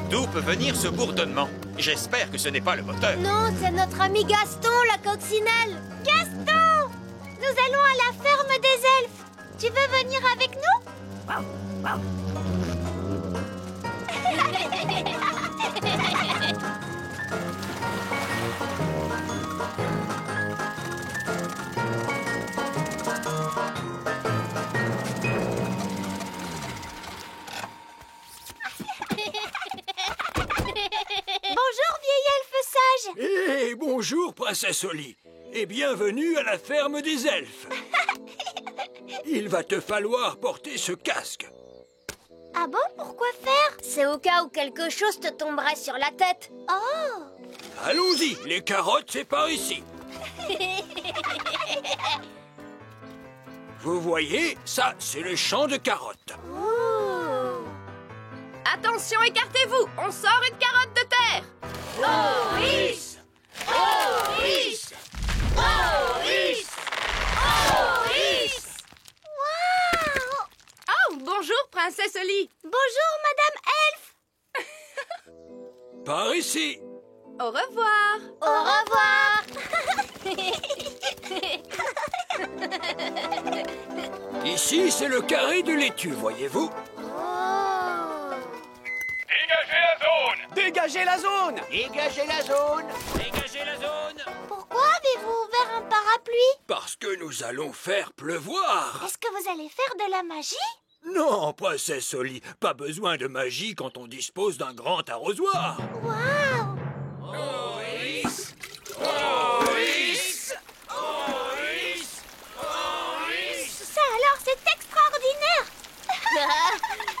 S5: D'où peut venir ce bourdonnement? J'espère que ce n'est pas le moteur.
S8: Non, c'est notre ami Gaston, la coccinelle.
S2: Gaston! Nous allons à la ferme des elfes. Tu veux venir avec nous? Bonjour, vieil elfe sage.
S4: Et bonjour, princesse Oli. Et bienvenue à la ferme des elfes. Il va te falloir porter ce casque.
S2: Ah bon, pourquoi faire?
S8: C'est au cas où quelque chose te tomberait sur la tête.
S2: Oh!
S4: Allons-y, les carottes, c'est par ici. Vous voyez, ça, c'est le champ de carottes.
S6: Attention, écartez-vous. On sort une carotte de terre.
S8: Maurice! Maurice! Maurice! Maurice!
S2: Waouh!
S6: Oh, bonjour, princesse Oli.
S2: Bonjour, Madame Elfe.
S4: Par ici.
S6: Au revoir.
S2: Au revoir.
S4: Ici, c'est le carré de laitue, voyez-vous.
S10: Dégagez la zone!
S7: Dégagez la zone!
S5: Dégagez la zone.
S2: Pourquoi avez-vous ouvert un parapluie?
S4: Parce que nous allons faire pleuvoir.
S2: Est-ce que vous allez faire de la magie?
S4: Non, princesse Oli, pas besoin de magie quand on dispose d'un grand arrosoir.
S2: Waouh!
S4: Maurice!
S5: Maurice!
S2: Ça alors, c'est extraordinaire!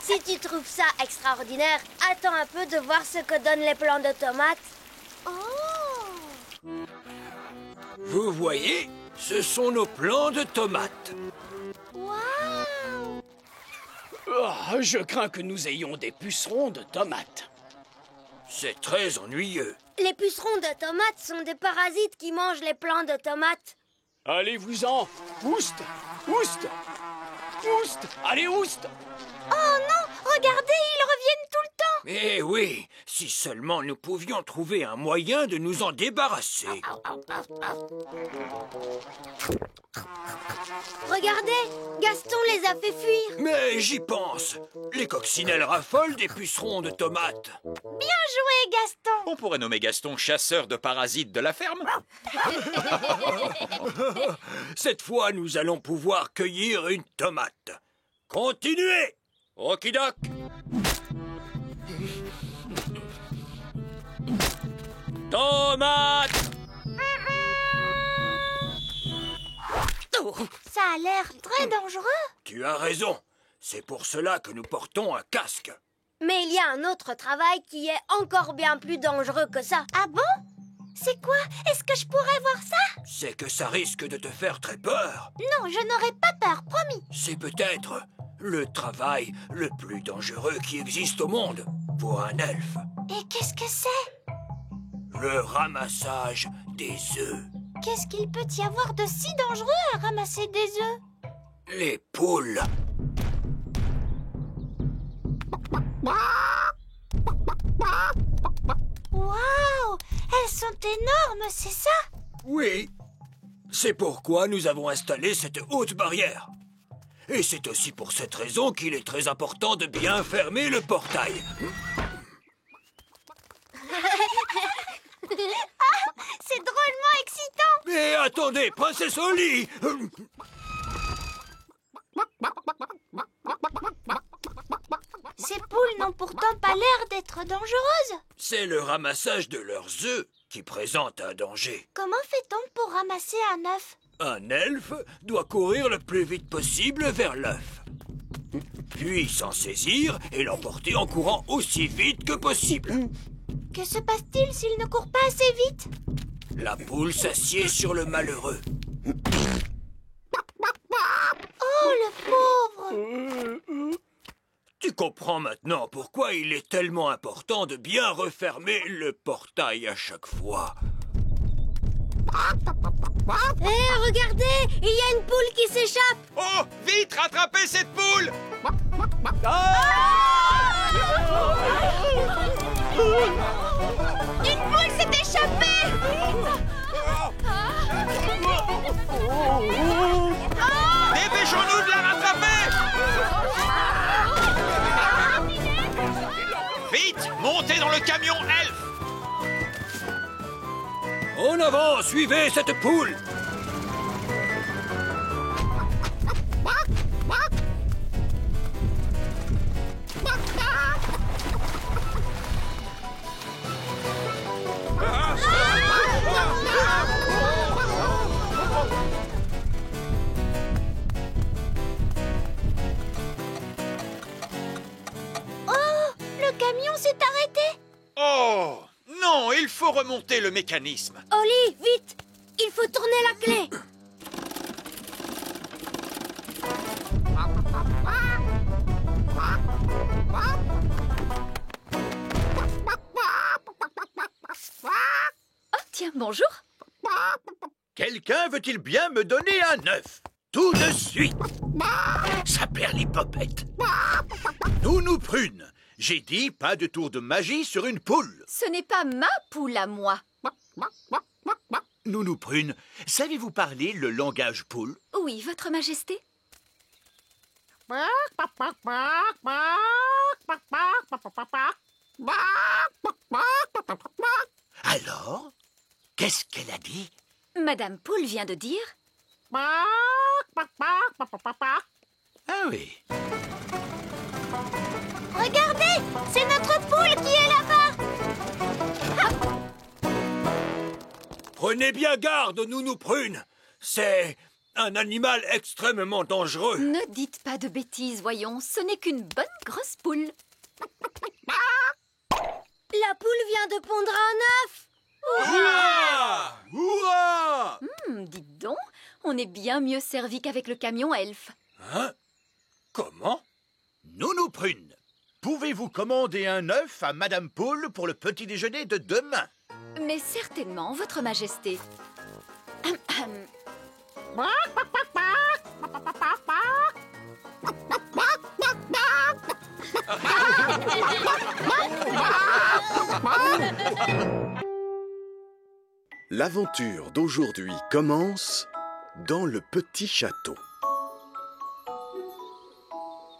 S8: Si tu trouves ça extraordinaire, attends un peu de voir ce que donnent les plants de tomates.
S2: Oh!
S4: Vous voyez, ce sont nos plants de tomates.
S2: Waouh!
S10: Oh, je crains que nous ayons des pucerons de tomates.
S4: C'est très ennuyeux.
S8: Les pucerons de tomates sont des parasites qui mangent les plants de tomates.
S10: Allez-vous-en! Ouste! Ouste! Ouste! Allez, ouste!
S2: Oh non! Regardez, ils reviennent tout le temps!
S4: Eh oui, si seulement nous pouvions trouver un moyen de nous en débarrasser.
S8: Regardez, Gaston les a fait fuir.
S4: Mais j'y pense. Les coccinelles raffolent des pucerons de tomates.
S2: Bien joué, Gaston.
S5: On pourrait nommer Gaston chasseur de parasites de la ferme.
S4: Cette fois, nous allons pouvoir cueillir une tomate. Continuez. Okidoc. Tomate.
S2: Ça a l'air très dangereux.
S4: Tu as raison. C'est pour cela que nous portons un casque.
S8: Mais il y a un autre travail qui est encore bien plus dangereux que ça.
S2: Ah bon? C'est quoi? Est-ce que je pourrais voir ça?
S4: C'est que ça risque de te faire très peur.
S2: Non, je n'aurai pas peur, promis.
S4: C'est peut-être le travail le plus dangereux qui existe au monde pour un elfe.
S2: Et qu'est-ce que c'est?
S4: Le ramassage des œufs.
S2: Qu'est-ce qu'il peut y avoir de si dangereux à ramasser des œufs?
S4: Les poules.
S2: Waouh! Elles sont énormes, c'est ça?
S4: Oui. C'est pourquoi nous avons installé cette haute barrière. Et c'est aussi pour cette raison qu'il est très important de bien fermer le portail.
S2: C'est drôlement excitant!
S4: Mais attendez, princesse Holly!
S2: Ces poules n'ont pourtant pas l'air d'être dangereuses.
S4: C'est le ramassage de leurs œufs qui présente un danger.
S2: Comment fait-on pour ramasser un œuf?
S4: Un elfe doit courir le plus vite possible vers l'œuf. Puis s'en saisir et l'emporter en courant aussi vite que possible.
S2: Que se passe-t-il s'il ne court pas assez vite?
S4: La poule s'assied sur le malheureux.
S2: Oh, le pauvre!
S4: Tu comprends maintenant pourquoi il est tellement important de bien refermer le portail à chaque fois.
S8: Hé, regardez, il y a une poule qui s'échappe.
S5: Oh, vite, rattrapez cette poule!
S2: Une poule s'est échappée!
S5: Dépêchons-nous de la rattraper! Vite, montez dans le camion elfe!
S4: En avant, suivez cette poule!
S2: Le camion s'est arrêté!
S5: Oh, non, il faut remonter le mécanisme.
S8: Holly, vite! Il faut tourner la clé.
S3: Oh, tiens, bonjour.
S7: Quelqu'un veut-il bien me donner un œuf? Tout de suite. Ça perd les popettes. Nounou Prune, j'ai dit pas de tour de magie sur une poule.
S3: Ce n'est pas ma poule à moi.
S7: Nounou Prune, savez-vous parler le langage poule?
S3: Oui, votre majesté.
S7: Alors, qu'est-ce qu'elle a dit?
S3: Madame Poule vient de dire...
S7: Ah oui.
S2: Regardez! C'est notre poule qui est là-bas!
S4: Prenez bien garde, Nounou Prune. C'est un animal extrêmement dangereux.
S3: Ne dites pas de bêtises, voyons. Ce n'est qu'une bonne grosse poule.
S8: La poule vient de pondre un œuf.
S7: Hurrah! Hurrah!
S3: Dites donc, on est bien mieux servi qu'avec le camion elfe.
S4: Hein? Comment?
S7: Nounou Prune, pouvez-vous commander un œuf à Madame Poule pour le petit déjeuner de demain?
S3: Mais certainement, votre majesté.
S1: L'aventure d'aujourd'hui commence dans le petit château.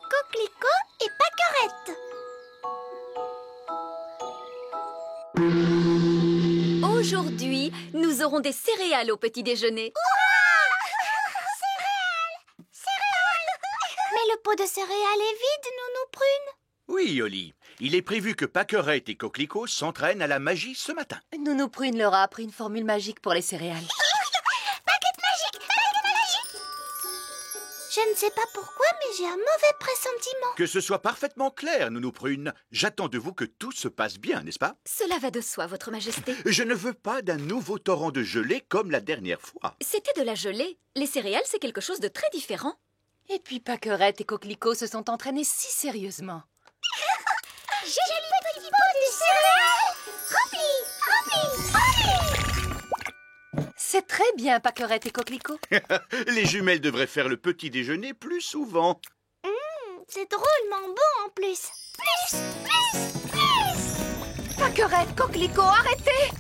S2: Coquelicot et Pâquerette.
S3: Aujourd'hui, nous aurons des céréales au petit déjeuner.
S2: Mais le pot de céréales est vide, Nounou Prune.
S7: Oui, Oli. Il est prévu que Pâquerette et Coquelicot s'entraînent à la magie ce matin.
S9: Nounou Prune leur a appris une formule magique pour les céréales.
S2: Baguette magique. Je ne sais pas pourquoi, mais j'ai un mauvais pressentiment.
S7: Que ce soit parfaitement clair, Nounou Prune. J'attends de vous que tout se passe bien, n'est-ce pas?
S3: Cela va de soi, Votre Majesté.
S7: Je ne veux pas d'un nouveau torrent de gelée comme la dernière fois.
S3: C'était de la gelée. Les céréales, c'est quelque chose de très différent.
S9: Et puis Pâquerette et Coquelicot se sont entraînés si sérieusement.
S2: J'ai le petit pot de céréales. Rempli.
S9: C'est très bien, Pâquerette et Coquelicot.
S7: Les jumelles devraient faire le petit déjeuner plus souvent.
S2: C'est drôlement bon en plus. Plus.
S9: Pâquerette, Coquelicot, arrêtez!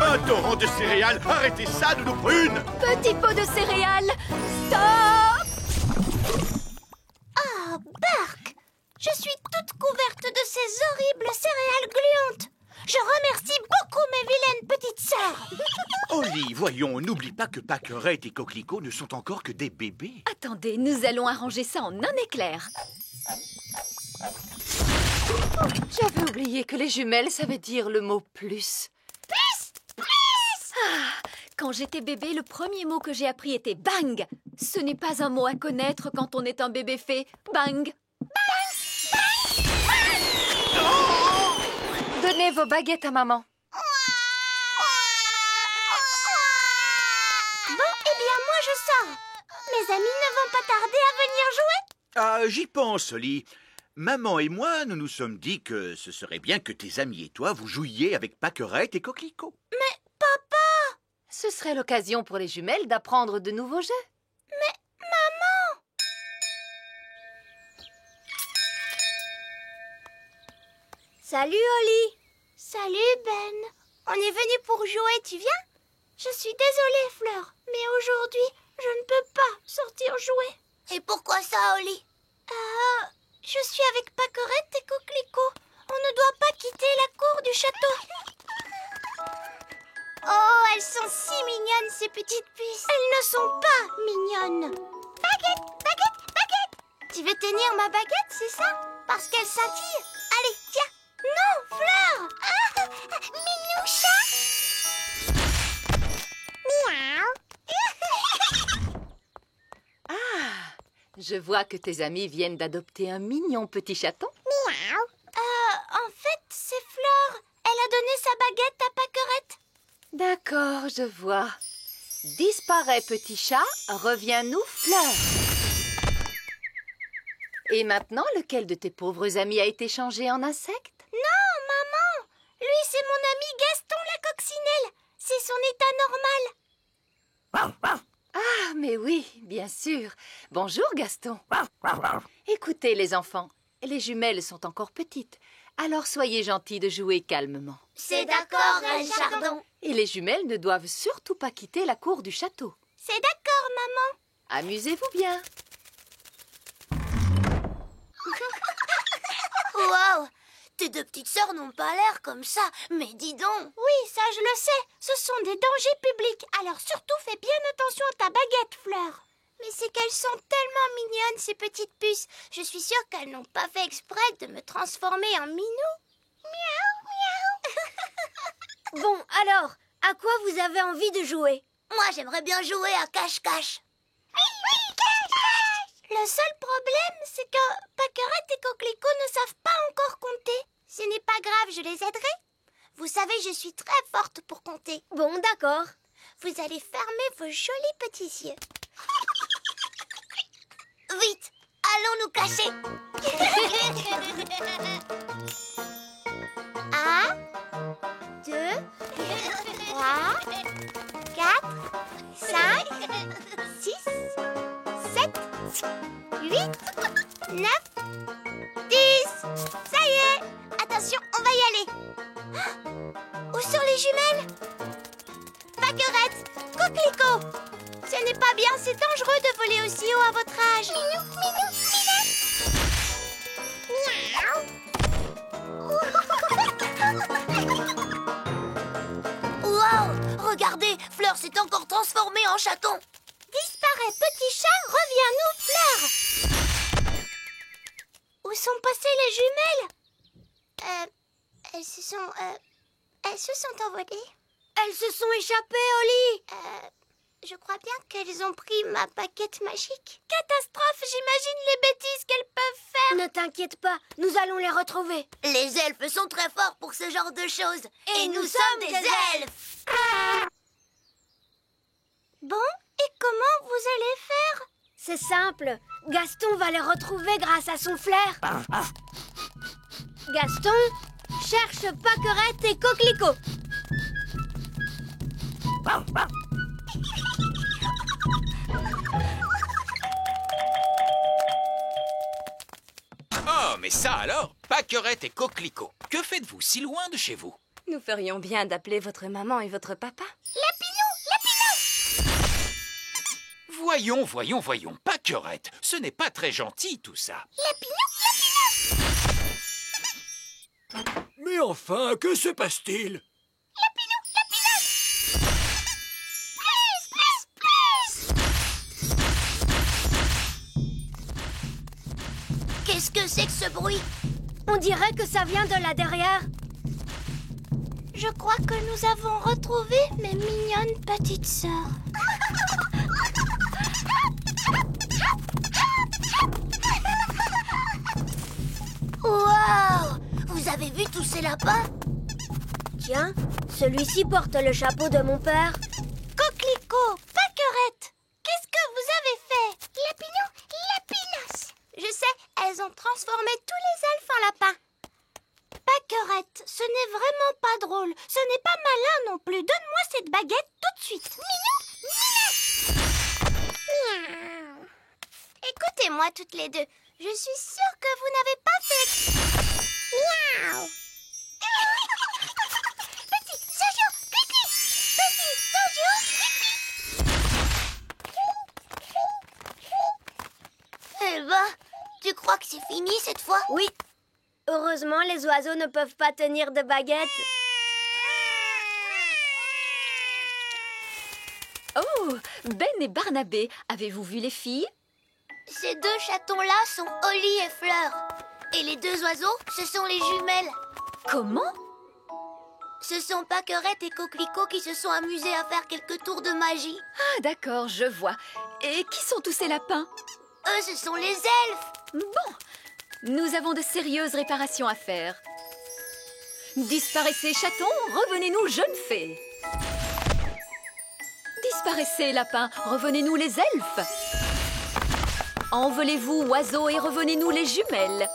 S7: Un torrent de céréales. Arrêtez ça, Nounou Prune.
S3: Petit pot de céréales, stop!
S2: Ah, Bark! Je suis toute couverte de ces horribles céréales gluantes. Je remercie beaucoup mes vilaines petites sœurs.
S7: Oli, voyons, n'oublie pas que Pâquerette et Coquelicot ne sont encore que des bébés.
S3: Attendez, nous allons arranger ça en un éclair.
S9: J'avais oublié que les jumelles savaient dire le mot plus.
S3: Quand j'étais bébé, le premier mot que j'ai appris était bang. Ce n'est pas un mot à connaître quand on est un bébé fée. Bang.
S9: Donnez vos baguettes à maman.
S2: Bon, eh bien, moi je sors. Mes amis ne vont pas tarder à venir jouer.
S7: Ah, j'y pense, Oli. Maman et moi, nous nous sommes dit que ce serait bien que tes amis et toi vous jouiez avec Pâquerette et Coquelicot.
S2: Mais papa!
S9: Ce serait l'occasion pour les jumelles d'apprendre de nouveaux jeux.
S2: Mais maman!
S8: Salut, Oli.
S2: Salut, Ben. On est venu pour jouer, tu viens? Je suis désolée, Fleur, mais aujourd'hui, je ne peux pas sortir jouer.
S8: Et pourquoi ça, Oli?
S2: Je suis avec Pâquerette et Coquelicot. On ne doit pas quitter la cour du château. Oh, elles sont si mignonnes, ces petites puces. Elles ne sont pas mignonnes. Baguette. Tu veux tenir ma baguette, c'est ça? Parce qu'elle scintille. Allez, tiens. Non, Fleur. Minoucha.
S9: Je vois que tes amis viennent d'adopter un mignon petit chaton.
S2: En fait, c'est Fleur. Elle a donné sa baguette à Pâquerette.
S9: D'accord, je vois. Disparaît, petit chat, reviens-nous, Fleur. Et maintenant, lequel de tes pauvres amis a été changé en insecte?
S2: Non, maman. Lui, c'est mon ami Gaston la coccinelle. C'est son état normal.
S9: Ah, mais oui, bien sûr. Bonjour, Gaston. Écoutez, les enfants, les jumelles sont encore petites. Alors soyez gentils de jouer calmement.
S8: C'est d'accord, Reine Chardon.
S9: Et les jumelles ne doivent surtout pas quitter la cour du château.
S2: C'est d'accord, maman.
S9: Amusez-vous bien.
S8: Waouh! Tes deux petites sœurs n'ont pas l'air comme ça, mais dis donc!
S2: Oui, ça je le sais. Ce sont des dangers publics. Alors surtout fais bien attention à ta baguette, Fleur. Mais c'est qu'elles sont tellement mignonnes, ces petites puces. Je suis sûre qu'elles n'ont pas fait exprès de me transformer en minou. Miaou.
S8: Bon, alors, à quoi vous avez envie de jouer? Moi, j'aimerais bien jouer à cache-cache.
S2: Oui, cache-cache. Le seul problème, c'est que Pâquerette et Coquelicot ne savent pas encore compter. Ce n'est pas grave, je les aiderai. Vous savez, je suis très forte pour compter.
S8: Bon, d'accord.
S2: Vous allez fermer vos jolis petits yeux.
S8: Vite, allons nous cacher.
S2: 1, 2, 3, 4, 5, 6, 7, 8, 9, 10. Ça y est. Attention, on va Paquerette, Coquelicot. Ce n'est pas bien, c'est dangereux de voler aussi haut à votre âge. Minou, minou, minou. Wow, regardez, Fleur s'est encore transformée en chaton. Disparaît, petit chat, reviens-nous, Fleur. Où sont passées les jumelles? Elles se sont envolées. Elles se sont échappées, Oli. Je crois bien qu'elles ont pris ma baguette magique. Catastrophe, j'imagine les bêtises qu'elles peuvent faire. Ne t'inquiète pas, nous allons les retrouver. Les elfes sont très forts pour ce genre de choses. Et nous sommes des elfes. Bon, et comment vous allez faire? C'est simple, Gaston va les retrouver grâce à son flair. Gaston, cherche Paquerette et Coquelicot.
S5: Oh, mais ça alors, Paquerette et Coquelicot, que faites-vous si loin de chez vous?
S6: Nous ferions bien d'appeler votre maman et votre papa.
S5: Voyons, Paquerette, ce n'est pas très gentil tout ça.
S4: Mais enfin, que se passe-t-il?
S2: Qu'est-ce que c'est que ce bruit? On dirait que ça vient de là derrière. Je crois que nous avons retrouvé mes mignonnes petites sœurs. Waouh! Vous avez vu tous ces lapins? Tiens, celui-ci porte le chapeau de mon père. Coquelicot, Paquerette, qu'est-ce que vous avez fait? Lapinou, Lapinos. Je sais, elles ont transformé tous les elfes en lapins. Paquerette, ce n'est vraiment pas drôle. Ce n'est pas malin non plus. Donne-moi cette baguette tout de suite. Minou. Écoutez-moi toutes les deux. Je suis sûre que vous n'avez pas fait... Miaou. Petit Sergio, pipi. Petit Sergio, pipi. Eh ben, tu crois que c'est fini cette fois? Oui. Heureusement, les oiseaux ne peuvent pas tenir de baguette.
S3: Oh, Ben et Barnabé, avez-vous vu les filles?
S2: Ces deux chatons-là sont Oli et Fleur. Et les deux oiseaux, ce sont les jumelles.
S3: Comment?
S2: Ce sont Paquerette et Coquelicot qui se sont amusés à faire quelques tours de magie.
S3: Ah, d'accord, je vois. Et qui sont tous ces lapins?
S2: Eux, ce sont les elfes.
S3: Bon, nous avons de sérieuses réparations à faire. Disparaissez, chatons, revenez-nous, jeunes fées. Disparaissez, lapins, revenez-nous, les elfes. Envolez-vous, oiseaux, et revenez-nous, les jumelles.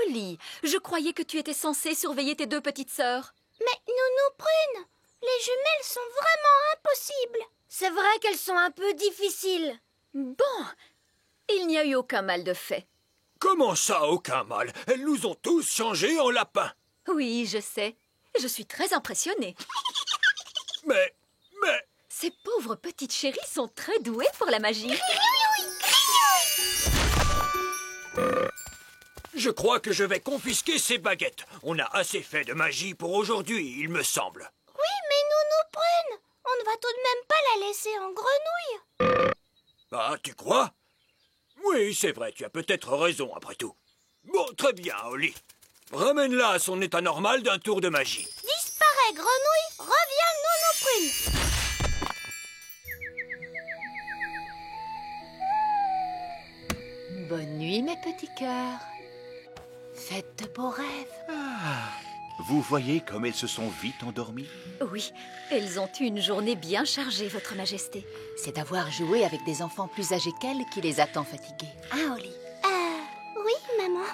S3: Oli, je croyais que tu étais censée surveiller tes deux petites sœurs.
S2: Mais Nounou Prune, les jumelles sont vraiment impossibles. C'est vrai qu'elles sont un peu difficiles.
S3: Bon, il n'y a eu aucun mal de fait.
S4: Comment ça, aucun mal? Elles nous ont tous changés en lapins.
S3: Oui, je sais. Je suis très impressionnée.
S4: Mais...
S3: Ces pauvres petites chéries sont très douées pour la magie.
S4: Je crois que je vais confisquer ces baguettes. On a assez fait de magie pour aujourd'hui, il me semble.
S2: Oui, mais Nounou Prune, on ne va tout de même pas la laisser en grenouille.
S4: Ah, tu crois? Oui, c'est vrai, tu as peut-être raison après tout. Bon, très bien, Oli. Ramène-la à son état normal d'un tour de magie.
S2: Disparaît, grenouille, reviens, Nounou Prune.
S9: Bonne nuit, mes petits cœurs. Faites de beaux rêves.
S7: Vous voyez comme elles se sont vite endormies?
S3: Oui, elles ont eu une journée bien chargée, Votre Majesté.
S9: C'est d'avoir joué avec des enfants plus âgés qu'elles qui les a tant fatiguées. Hein, Oli?
S2: Oui, maman.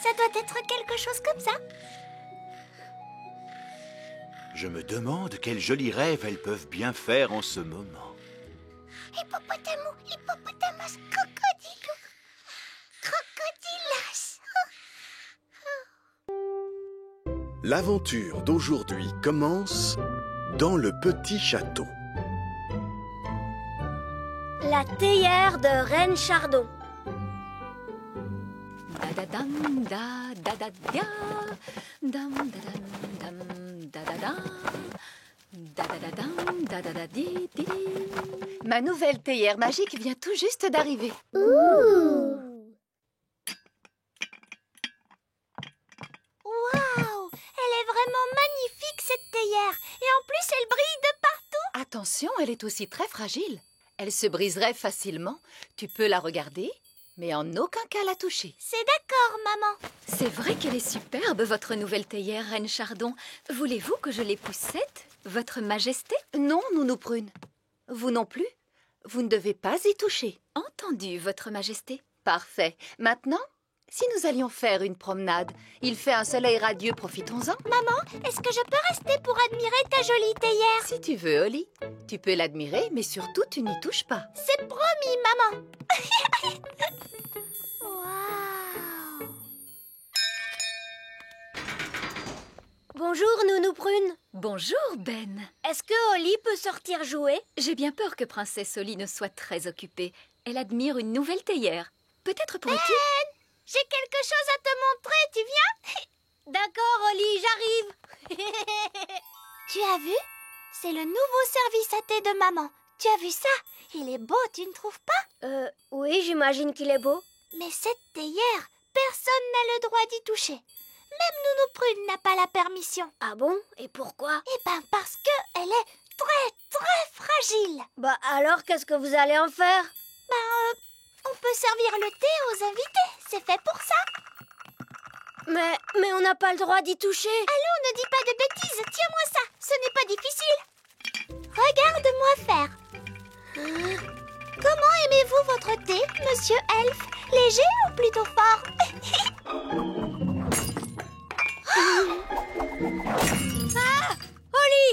S2: Ça doit être quelque chose comme ça.
S1: Je me demande quels jolis rêves elles peuvent bien faire en ce moment.
S2: Hippopotamo, hippopotamus, crocodile, crocodilas.
S1: L'aventure d'aujourd'hui commence dans le petit château.
S8: La théière de Reine Chardon.
S3: Da-da-dam, da-da-da-dia. Dam, da-dam, dam, da-da-da. Da-da-da-dam, da-da-da-di-di.
S9: Ma nouvelle théière magique vient tout juste d'arriver.
S2: Waouh! Elle est vraiment magnifique, cette théière. Et en plus, elle brille de partout.
S9: Attention, elle est aussi très fragile. Elle se briserait facilement. Tu peux la regarder, mais en aucun cas la toucher.
S2: C'est d'accord, maman.
S3: C'est vrai qu'elle est superbe, votre nouvelle théière, Reine Chardon. Voulez-vous que je l'époussette, votre majesté?
S9: Non, Nounou Prune. Vous non plus. Vous ne devez pas y toucher.
S3: Entendu, votre majesté.
S9: Parfait. Maintenant, si nous allions faire une promenade, il fait un soleil radieux, profitons-en.
S2: Maman, est-ce que je peux rester pour admirer ta jolie théière?
S9: Si tu veux, Holly. Tu peux l'admirer, mais surtout, tu n'y touches pas.
S2: C'est promis, maman. Waouh!
S8: Bonjour, Nounou Prune.
S3: Bonjour, Ben.
S8: Est-ce que Holly peut sortir jouer?
S3: J'ai bien peur que Princesse Holly ne soit très occupée. Elle admire une nouvelle théière. Peut-être pourrais-tu...
S2: Ben, j'ai quelque chose à te montrer, tu viens?
S8: D'accord, Holly, j'arrive.
S2: Tu as vu? C'est le nouveau service à thé de maman. Tu as vu ça? Il est beau, tu ne trouves pas?
S8: Oui, j'imagine qu'il est beau.
S2: Mais cette théière, personne n'a le droit d'y toucher. Même Nounou Prune n'a pas la permission.
S8: Ah bon? Et pourquoi?
S2: Eh ben parce que elle est très très fragile.
S8: Bah alors, qu'est-ce que vous allez en faire?
S2: On peut servir le thé aux invités, c'est fait pour ça.
S8: Mais on n'a pas le droit d'y toucher.
S2: Allons, ne dis pas de bêtises, tiens-moi ça, ce n'est pas difficile. Regarde-moi faire. Comment aimez-vous votre thé, monsieur Elf? Léger ou plutôt fort?
S8: Ah! Holly!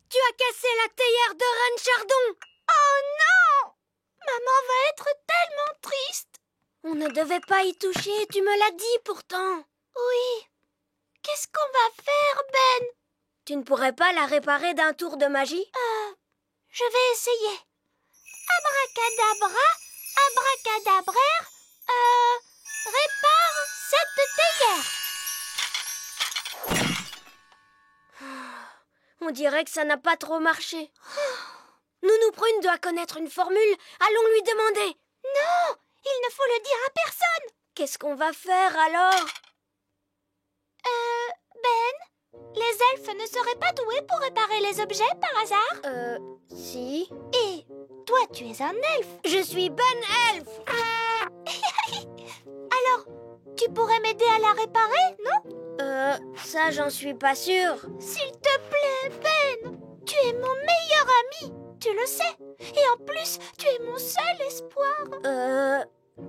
S8: Tu as cassé la théière de Reine Chardon!
S2: Oh non! Maman va être tellement triste.
S8: On ne devait pas y toucher, tu me l'as dit pourtant.
S2: Oui. Qu'est-ce qu'on va faire, Ben?
S8: Tu ne pourrais pas la réparer d'un tour de magie?
S2: Je vais essayer. Abracadabra, abracadabraire, répare cette théière.
S8: On dirait que ça n'a pas trop marché. Nounou Prune doit connaître une formule. Allons lui demander.
S2: Non, il ne faut le dire à personne.
S8: Qu'est-ce qu'on va faire alors?
S2: Ben, les elfes ne seraient pas doués pour réparer les objets par hasard?
S8: Si.
S2: Et toi, tu es un elfe.
S8: Je suis Ben Elf.
S2: Alors, tu pourrais m'aider à la réparer, non?
S8: Ça, j'en suis pas sûre.
S2: S'il te plaît, Ben, tu es mon meilleur ami. Tu le sais. Et en plus, tu es mon seul espoir.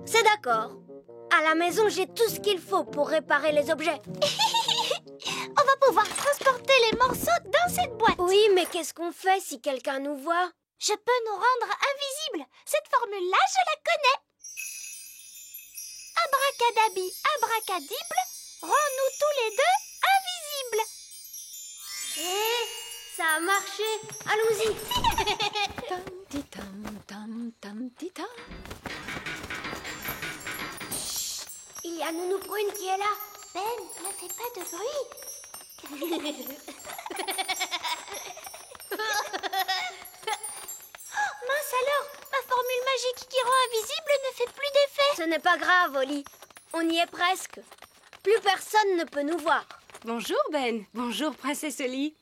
S8: C'est d'accord. À la maison, j'ai tout ce qu'il faut pour réparer les objets.
S2: On va pouvoir transporter les morceaux dans cette boîte.
S8: Oui, mais qu'est-ce qu'on fait si quelqu'un nous voit?
S2: Je peux nous rendre invisibles. Cette formule-là, je la connais. Abracadabi, abracadible, rends-nous tous les deux invisibles.
S8: Ça a marché. Allons-y.
S3: Tam, tam, tam, tam.
S8: Il y a Nounou Prune qui est là.
S2: Ben, ne fais pas de bruit. Mince alors, ma formule magique qui rend invisible ne fait plus d'effet.
S8: Ce n'est pas grave, Holly. On y est presque. Plus personne ne peut nous voir.
S6: Bonjour, Ben. Bonjour, Princesse Holly.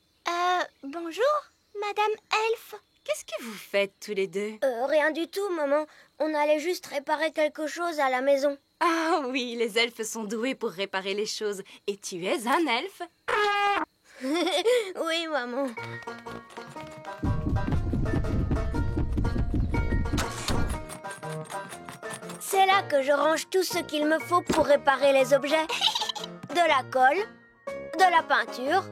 S2: Bonjour, Madame Elfe.
S6: Qu'est-ce que vous faites tous les deux?
S8: Rien du tout, maman. On allait juste réparer quelque chose à la maison.
S6: Ah oui, les elfes sont doués pour réparer les choses. Et tu es un elfe?
S8: Oui, maman. C'est là que je range tout ce qu'il me faut pour réparer les objets. De la colle, de la peinture,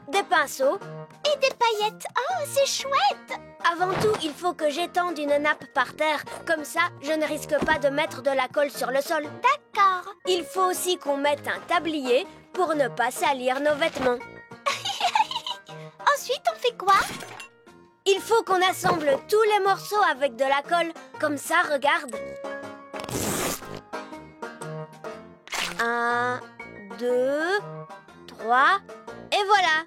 S8: des pinceaux
S2: et des paillettes. Oh, c'est chouette!
S8: Avant tout, il faut que j'étende une nappe par terre. Comme ça, je ne risque pas de mettre de la colle sur le sol.
S2: D'accord.
S8: Il faut aussi qu'on mette un tablier pour ne pas salir nos vêtements.
S2: Oh, Ensuite, on fait quoi?
S8: Il faut qu'on assemble tous les morceaux avec de la colle. Comme ça, regarde. 1, 2, 3, et voilà,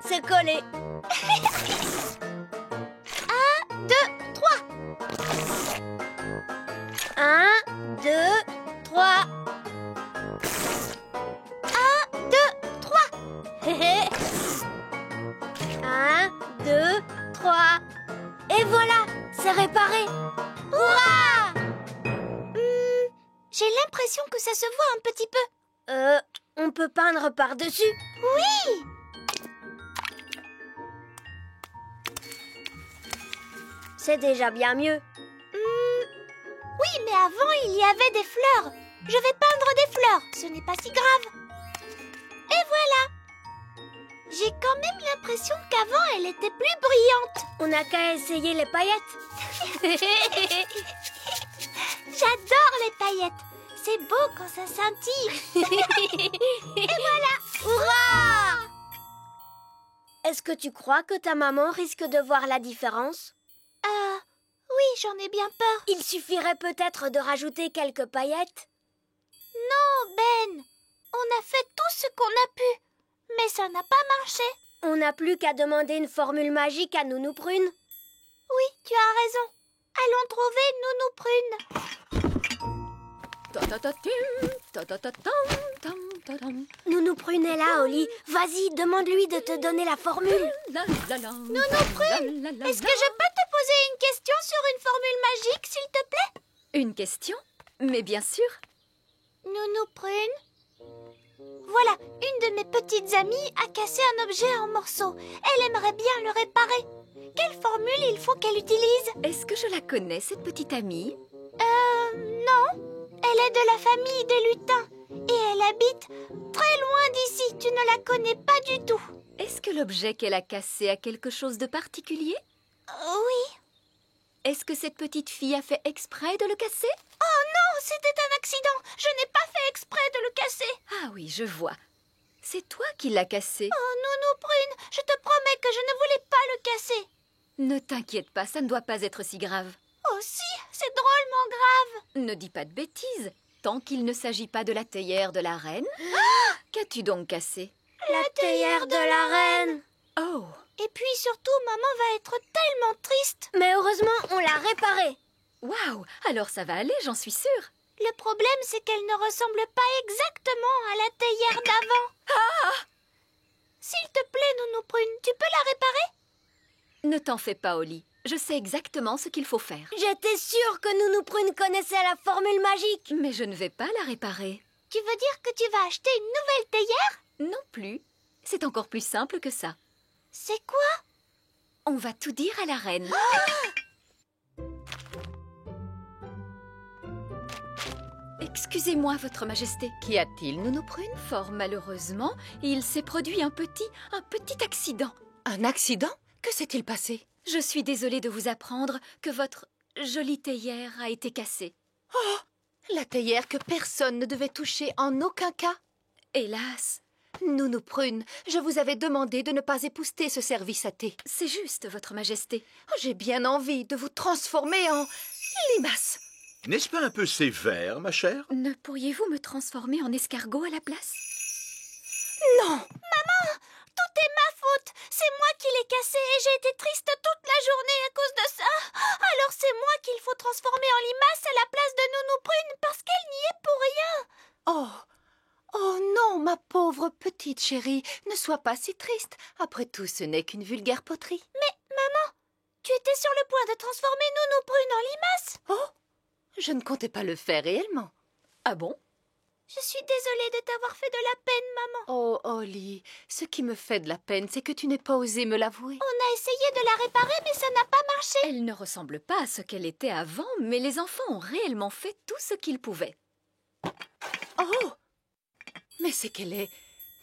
S8: c'est collé.
S2: 1, 2, 3.
S8: 1, 2, 3.
S2: 1, 2, 3.
S8: 1, 2, 3. Et voilà, c'est réparé.
S2: Hurrah! J'ai l'impression que ça se voit un petit peu.
S8: On peut peindre par-dessus.
S2: Oui!
S8: C'est déjà bien mieux.
S2: Oui, mais avant, il y avait des fleurs. Je vais peindre des fleurs. Ce n'est pas si grave. Et voilà. J'ai quand même l'impression qu'avant, elle était plus brillante.
S8: On n'a qu'à essayer les paillettes.
S2: J'adore les paillettes. C'est beau quand ça scintille. Et voilà. Hurrah!
S8: Est-ce que tu crois que ta maman risque de voir la différence?
S2: Oui, j'en ai bien peur.
S8: Il suffirait peut-être de rajouter quelques paillettes.
S2: Non, Ben. On a fait tout ce qu'on a pu. Mais ça n'a pas marché.
S8: On n'a plus qu'à demander une formule magique à Nounou Prune.
S2: Oui, tu as raison. Allons trouver Nounou Prune.
S8: Nounou Prune est là, Oli. Vas-y, demande-lui de te donner la formule.
S2: Nounou Prune, est-ce que je peux te poser une question sur une formule magique, s'il te plaît?
S3: Une question? Mais bien sûr.
S2: Nounou Prune? Voilà, une de mes petites amies a cassé un objet en morceaux. Elle aimerait bien le réparer. Quelle formule il faut qu'elle utilise?
S3: Est-ce que je la connais, cette petite amie?
S2: Non. Elle est de la famille des lutins. Et elle habite très loin d'ici. Tu ne la connais pas du tout.
S3: Est-ce que l'objet qu'elle a cassé a quelque chose de particulier?
S2: Oui.
S3: Est-ce que cette petite fille a fait exprès de le casser?
S2: Oh non, c'était un accident. Je n'ai pas fait exprès de le casser.
S3: Ah oui, je vois. C'est toi qui l'as cassé.
S2: Oh, Nounou Prune, je te promets que je ne voulais pas le casser.
S3: Ne t'inquiète pas, ça ne doit pas être si grave.
S2: Oh si, c'est drôlement grave.
S3: Ne dis pas de bêtises. Tant qu'il ne s'agit pas de la théière de la reine. Qu'as-tu donc cassé?
S8: La théière de la reine.
S3: Oh!
S2: Et puis surtout, maman va être tellement triste.
S8: Mais heureusement, on l'a réparée.
S3: Waouh! Alors ça va aller, j'en suis sûre.
S2: Le problème, c'est qu'elle ne ressemble pas exactement à la théière d'avant. S'il te plaît, Nounou Prune, tu peux la réparer?
S3: Ne t'en fais pas, Oli. Je sais exactement ce qu'il faut faire.
S8: J'étais sûre que Nounou Prune connaissait la formule magique.
S3: Mais je ne vais pas la réparer.
S2: Tu veux dire que tu vas acheter une nouvelle théière?
S3: Non plus. C'est encore plus simple que ça.
S2: C'est quoi?
S3: On va tout dire à la reine. Excusez-moi, Votre Majesté.
S9: Qu'y a-t-il, Nounou Prune?
S3: Fort malheureusement, il s'est produit un petit accident.
S9: Un accident? Que s'est-il passé?
S3: Je suis désolée de vous apprendre que votre jolie théière a été cassée.
S9: Oh! La théière que personne ne devait toucher en aucun cas.
S3: Hélas.
S9: Nounou Prune, je vous avais demandé de ne pas épousseter ce service à thé.
S3: C'est juste, Votre Majesté.
S9: Oh, j'ai bien envie de vous transformer en limace.
S7: N'est-ce pas un peu sévère, ma chère?
S3: Ne pourriez-vous me transformer en escargot à la place?
S9: Non!
S2: Maman, tout est ma faute. C'est moi qui l'ai cassé et j'ai été triste toute la journée à cause de ça. Alors c'est moi qu'il faut transformer en limace à la place de Nounou Prune parce qu'elle n'y est pour rien.
S9: Oh! Oh non, ma pauvre petite chérie, ne sois pas si triste. Après tout, ce n'est qu'une vulgaire poterie.
S2: Mais, maman, tu étais sur le point de transformer Nounou Prune en limace.
S9: Oh! Je ne comptais pas le faire réellement.
S3: Ah bon?
S2: Je suis désolée de t'avoir fait de la peine, maman.
S9: Oh, Oli, ce qui me fait de la peine, c'est que tu n'aies pas osé me l'avouer.
S2: On a essayé de la réparer, mais ça n'a pas marché.
S3: Elle ne ressemble pas à ce qu'elle était avant, mais les enfants ont réellement fait tout ce qu'ils pouvaient.
S9: Oh! Mais c'est qu'elle est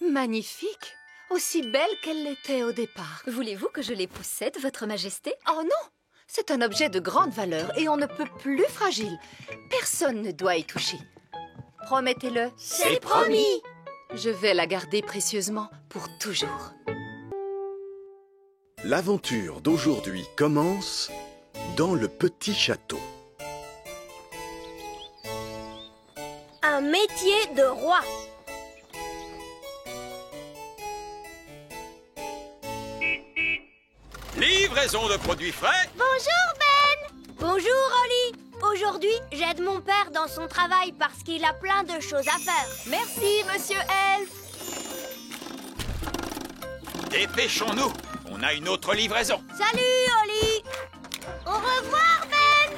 S9: magnifique, aussi belle qu'elle l'était au départ.
S3: Voulez-vous que je l'époussette, Votre Majesté?
S9: Oh non! C'est un objet de grande valeur et on ne peut plus fragile. Personne ne doit y toucher. Promettez-le.
S2: C'est promis.
S9: Je vais la garder précieusement pour toujours.
S1: L'aventure d'aujourd'hui commence dans le petit château.
S8: Un métier de roi.
S7: Livraison de produits frais.
S2: Bonjour, Ben.
S8: Bonjour, Oli. Aujourd'hui, j'aide mon père dans son travail parce qu'il a plein de choses à faire.
S3: Merci, monsieur Elf.
S7: Dépêchons-nous. On a une autre livraison.
S8: Salut, Oli.
S2: Au revoir, Ben.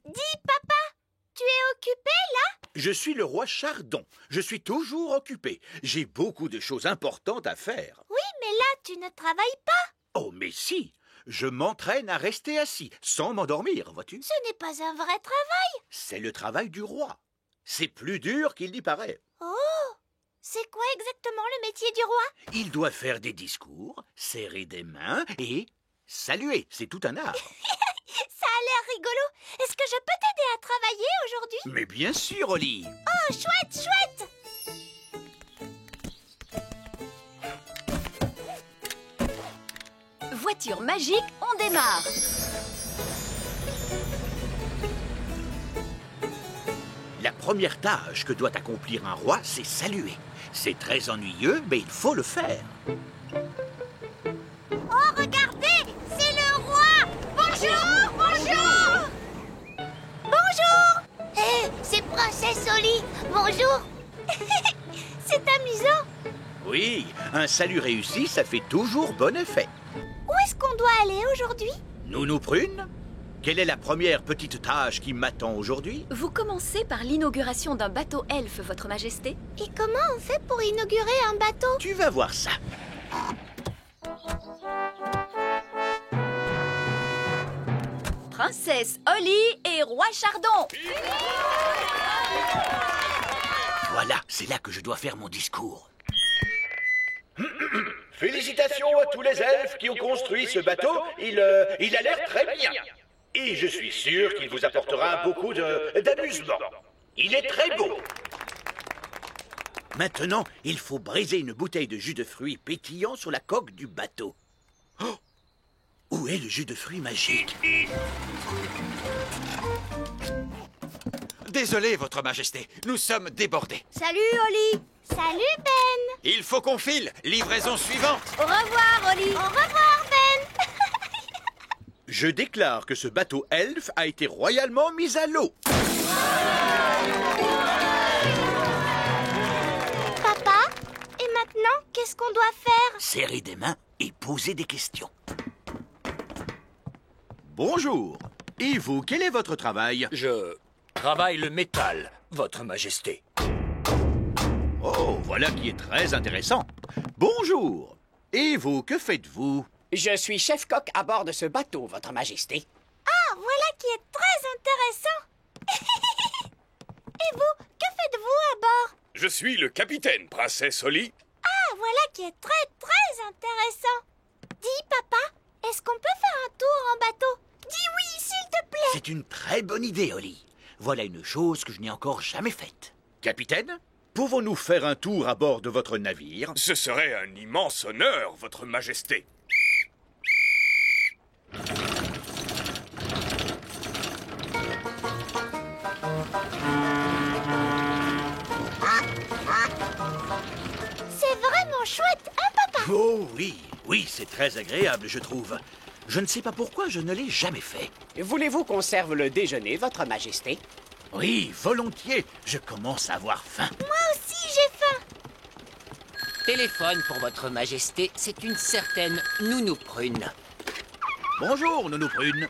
S2: Dis, papa, tu es occupé, là?
S7: Je suis le roi Chardon. Je suis toujours occupé. J'ai beaucoup de choses importantes à faire.
S2: Oui, mais là, tu ne travailles pas.
S7: Oh, mais si. Je m'entraîne à rester assis, sans m'endormir, vois-tu?
S2: Ce n'est pas un vrai travail.
S7: C'est le travail du roi. C'est plus dur qu'il n'y paraît.
S2: Oh, c'est quoi exactement le métier du roi?
S7: Il doit faire des discours, serrer des mains et saluer. C'est tout un art.
S2: Ça a l'air rigolo. Est-ce que je peux t'aider à travailler aujourd'hui?
S7: Mais bien sûr, Oli.
S2: Oh, chouette, chouette.
S3: Voiture magique, on démarre.
S7: La première tâche que doit accomplir un roi, c'est saluer. C'est très ennuyeux, mais il faut le faire.
S2: Oh, regardez, c'est le roi. Bonjour, bonjour. Bonjour. Hé, c'est Princesse Oli. Bonjour. C'est amusant.
S7: Oui, un salut réussi, ça fait toujours bon effet.
S2: Où est-ce qu'on doit aller aujourd'hui?
S7: Nounou Prune, quelle est la première petite tâche qui m'attend aujourd'hui?
S3: Vous commencez par l'inauguration d'un bateau elfe, votre majesté.
S2: Et comment on fait pour inaugurer un bateau?
S7: Tu vas voir ça.
S3: Princesse Oli et roi Chardon.
S7: Voilà, c'est là que je dois faire mon discours.
S11: Félicitations à tous les elfes qui ont construit ce bateau. Il a l'air très bien. Et je suis sûr qu'il vous apportera beaucoup d'amusement. Il est très beau.
S7: Maintenant, il faut briser une bouteille de jus de fruits pétillant sur la coque du bateau. Oh! Où est le jus de fruits magique?
S5: Désolé, votre majesté, nous sommes débordés.
S8: Salut, Oli.
S2: Salut, Ben.
S5: Il faut qu'on file. Livraison suivante.
S8: Au revoir, Oli.
S2: Au revoir, Ben.
S7: Je déclare que ce bateau elfe a été royalement mis à l'eau.
S2: Papa, et maintenant, qu'est-ce qu'on doit faire?
S7: Serrer des mains et poser des questions. Bonjour. Et vous, quel est votre travail?
S4: Je travaille le métal, votre majesté.
S7: Oh, voilà qui est très intéressant. Bonjour. Et vous, que faites-vous?
S10: Je suis chef-coq à bord de ce bateau, votre majesté.
S2: Ah, voilà qui est très intéressant. Et vous, que faites-vous à bord?
S11: Je suis le capitaine, princesse Oli.
S2: Ah, voilà qui est très, très intéressant. Dis, papa, est-ce qu'on peut faire un tour en bateau? Dis oui, s'il te plaît.
S7: C'est une très bonne idée, Oli. Voilà une chose que je n'ai encore jamais faite. Capitaine, pouvons-nous faire un tour à bord de votre navire?
S11: Ce serait un immense honneur, votre majesté.
S2: C'est vraiment chouette, hein, papa?
S7: Oh oui, oui, c'est très agréable, je trouve. Je ne sais pas pourquoi je ne l'ai jamais fait.
S10: Voulez-vous qu'on serve le déjeuner, votre majesté?
S7: Oui, volontiers. Je commence à avoir faim.
S2: Moi aussi, j'ai faim.
S12: Téléphone pour votre majesté, c'est une certaine Nounou Prune.
S7: Bonjour, Nounou Prune.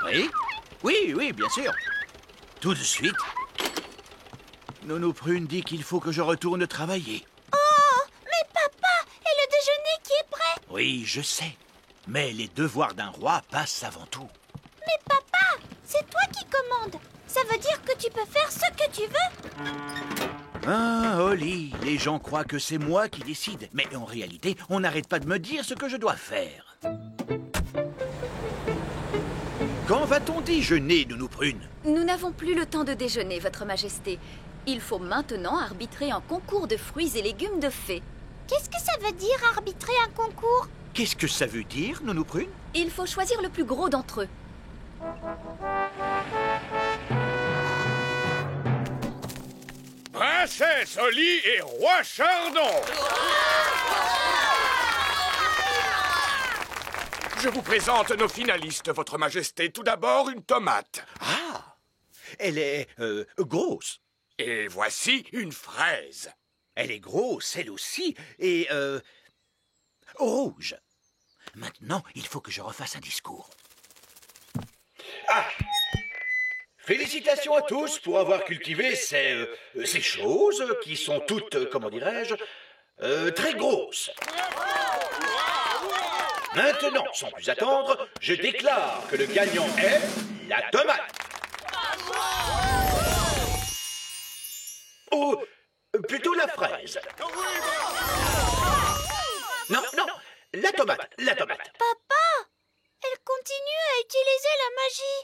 S7: Oui? Oui, oui, bien sûr. Tout de suite. Nounou Prune dit qu'il faut que je retourne travailler.
S2: Oh, mais papa, et le déjeuner qui est prêt?
S7: Oui, je sais. Mais les devoirs d'un roi passent avant tout.
S2: Mais papa, c'est toi qui commandes. Ça veut dire que tu peux faire ce que tu veux.
S7: Ah, Oli, les gens croient que c'est moi qui décide. Mais en réalité, on n'arrête pas de me dire ce que je dois faire. Quand va-t-on déjeuner, Nounou Prune?
S3: Nous n'avons plus le temps de déjeuner, votre majesté. Il faut maintenant arbitrer un concours de fruits et légumes de fées.
S2: Qu'est-ce que ça veut dire arbitrer un concours?
S7: Qu'est-ce que ça veut dire, Nounou Prune?
S3: Il faut choisir le plus gros d'entre eux.
S11: Princesse Oli et roi Chardon. Je vous présente nos finalistes, Votre Majesté. Tout d'abord, une tomate.
S7: Ah, elle est grosse.
S11: Et voici une fraise.
S7: Elle est grosse, elle aussi, et rouge. Maintenant, il faut que je refasse un discours.
S11: Ah! Félicitations à tous pour avoir cultivé ces choses qui sont toutes, comment dirais-je, très grosses. Maintenant, sans plus attendre, je déclare que le gagnant est la tomate. Ou plutôt la fraise. Non, non, la tomate, la tomate.
S2: Papa, elle continue à utiliser la magie.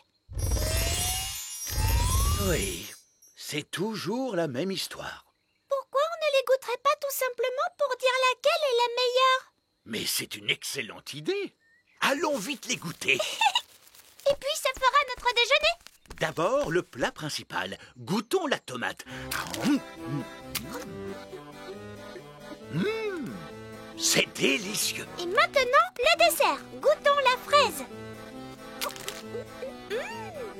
S7: Oui, c'est toujours la même histoire.
S2: Pourquoi on ne les goûterait pas tout simplement pour dire laquelle est la meilleure?
S7: Mais c'est une excellente idée. Allons vite les goûter.
S2: Et puis ça fera notre déjeuner.
S7: D'abord, le plat principal. Goûtons la tomate. C'est délicieux.
S2: Et maintenant, le dessert. Goûtons la fraise.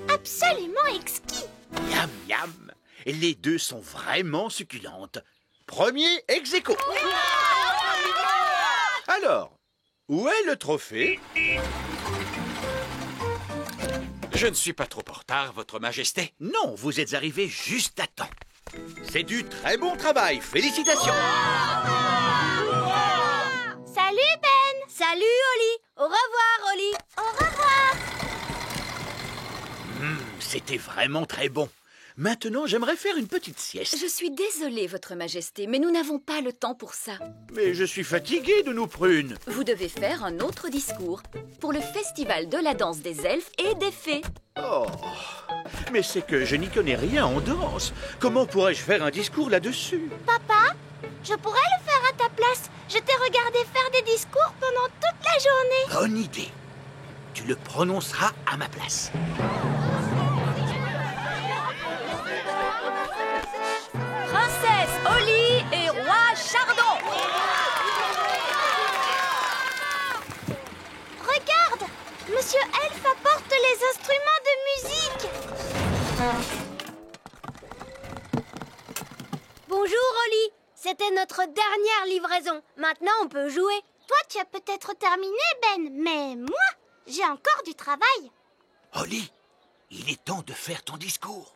S2: Absolument exquis.
S7: Miam, miam. Les deux sont vraiment succulentes. Premier ex aequo. Alors, où est le trophée?
S5: Je ne suis pas trop en retard, Votre Majesté.
S7: Non, vous êtes arrivé juste à temps. C'est du très bon travail. Félicitations.
S2: Salut Ben.
S8: Salut Oli. Au revoir Oli.
S2: Au revoir.
S7: C'était vraiment très bon. Maintenant, j'aimerais faire une petite sieste.
S3: Je suis désolée, Votre Majesté, mais nous n'avons pas le temps pour ça.
S7: Mais je suis fatigué de nous prunes.
S3: Vous devez faire un autre discours pour le festival de la danse des elfes et des fées.
S7: Oh, mais c'est que je n'y connais rien en danse. Comment pourrais-je faire un discours là-dessus?
S2: Papa, je pourrais le faire à ta place. Je t'ai regardé faire des discours pendant toute la journée.
S7: Bonne idée. Tu le prononceras à ma place.
S3: Princesse Oli et roi Chardon.
S2: Regarde, Monsieur Elfe apporte les instruments de musique.
S8: Bonjour Oli. C'était notre dernière livraison. Maintenant, on peut jouer.
S2: Toi, tu as peut-être terminé, Ben, mais moi, j'ai encore du travail.
S7: Oli, il est temps de faire ton discours.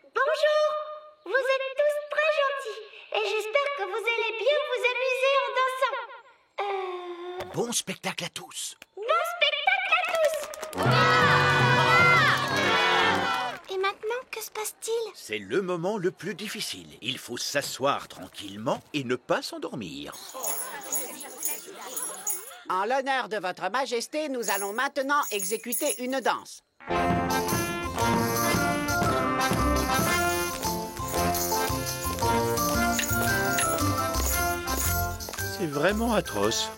S2: Bonjour. Vous êtes tous très gentils et j'espère que vous allez bien vous amuser en dansant.
S7: Bon spectacle à tous.
S2: Bon spectacle à tous. Et maintenant, que se passe-t-il?
S7: C'est le moment le plus difficile. Il faut s'asseoir tranquillement et ne pas s'endormir.
S13: En l'honneur de Votre Majesté, nous allons maintenant exécuter une danse.
S7: C'est vraiment atroce.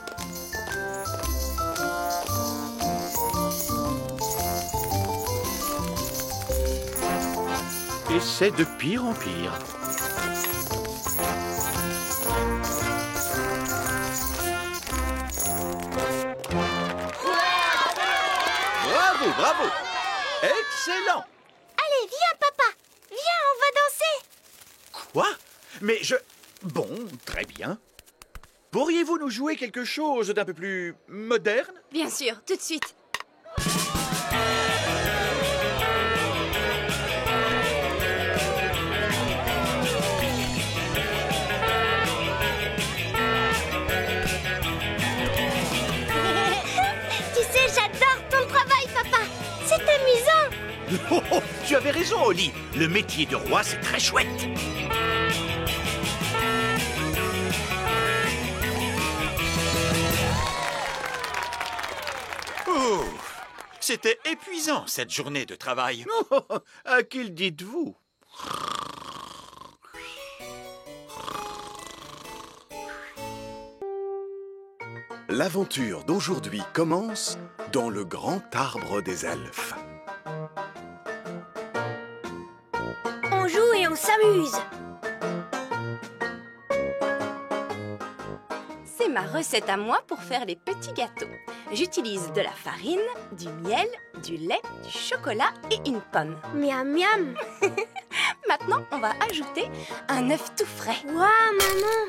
S7: Et c'est de pire en pire. Bravo, bravo! Excellent!
S2: Allez, viens, papa. Viens, on va danser.
S7: Quoi? Mais je... Bon, très bien. Pourriez-vous nous jouer quelque chose d'un peu plus moderne?
S6: Bien sûr, tout de suite.
S2: Tu sais, j'adore ton travail, papa. C'est amusant.
S7: Oh, oh, tu avais raison, Oli. Le métier de roi, c'est très chouette.
S14: Oh, c'était épuisant, cette journée de travail.
S7: Oh, à qui le dites-vous?
S1: L'aventure d'aujourd'hui commence dans le grand arbre des elfes.
S8: On joue et on s'amuse.
S6: C'est ma recette à moi pour faire les petits gâteaux. J'utilise de la farine, du miel, du lait, du chocolat et une pomme.
S8: Miam miam.
S6: Maintenant, on va ajouter un œuf tout frais.
S8: Waouh, maman!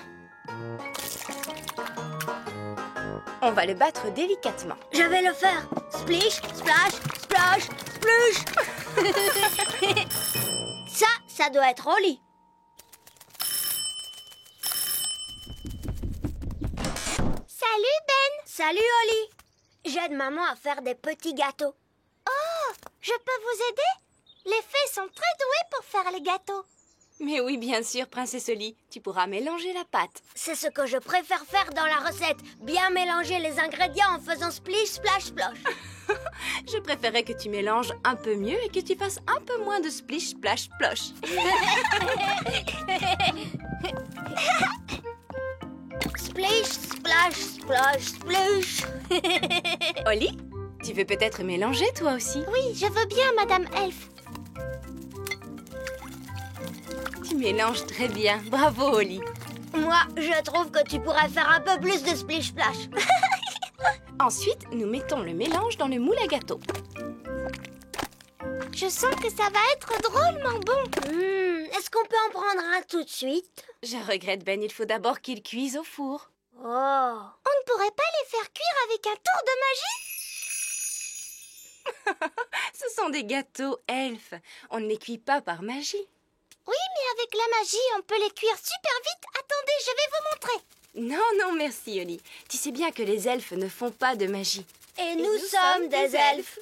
S6: On va le battre délicatement.
S8: Je vais le faire. Splish, splash, splash, splush. Ça doit être Oli.
S2: Salut, Ben.
S8: Salut, Oli. J'aide maman à faire des petits gâteaux.
S2: Oh, je peux vous aider? Les fées sont très douées pour faire les gâteaux.
S6: Mais oui, bien sûr, princesse Oli. Tu pourras mélanger la pâte.
S8: C'est ce que je préfère faire dans la recette. Bien mélanger les ingrédients en faisant splish, splash, splosh.
S6: Je préférais que tu mélanges un peu mieux et que tu fasses un peu moins de splish, splash, splosh.
S8: Splish, splash, splosh, splush.
S6: Oli, tu veux peut-être mélanger toi aussi?
S2: Oui, je veux bien, Madame Elf.
S6: Tu mélanges très bien. Bravo, Oli.
S8: Moi, je trouve que tu pourrais faire un peu plus de splish, splash.
S6: Ensuite, nous mettons le mélange dans le moule à gâteau.
S2: Je sens que ça va être drôlement bon.
S8: Est-ce qu'on peut en prendre un tout de suite?
S6: Je regrette, Ben, il faut d'abord qu'il cuise au four.
S8: Oh.
S2: On ne pourrait pas les faire cuire avec un tour de magie?
S6: Ce sont des gâteaux elfes. On ne les cuit pas par magie.
S2: Oui, mais avec la magie, on peut les cuire super vite. Attendez, je vais vous montrer.
S6: Non, non, merci, Oli. Tu sais bien que les elfes ne font pas de magie.
S8: Et nous sommes des elfes.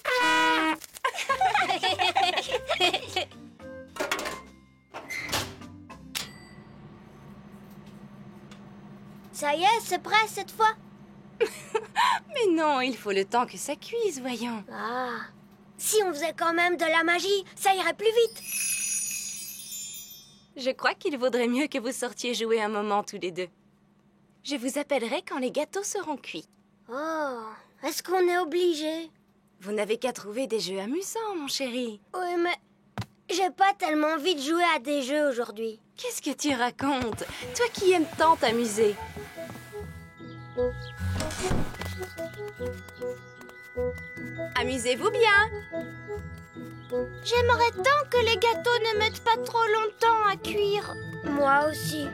S8: Ça y est, c'est prêt cette fois?
S6: Mais non, il faut le temps que ça cuise, voyons.
S8: Ah, si on faisait quand même de la magie, ça irait plus vite.
S6: Je crois qu'il vaudrait mieux que vous sortiez jouer un moment tous les deux. Je vous appellerai quand les gâteaux seront cuits.
S8: Oh, est-ce qu'on est obligé?
S6: Vous n'avez qu'à trouver des jeux amusants, mon chéri.
S8: Oui, mais j'ai pas tellement envie de jouer à des jeux aujourd'hui.
S6: Qu'est-ce que tu racontes? Toi qui aimes tant t'amuser. Amusez-vous bien.
S2: J'aimerais tant que les gâteaux ne mettent pas trop longtemps à cuire.
S8: Moi aussi.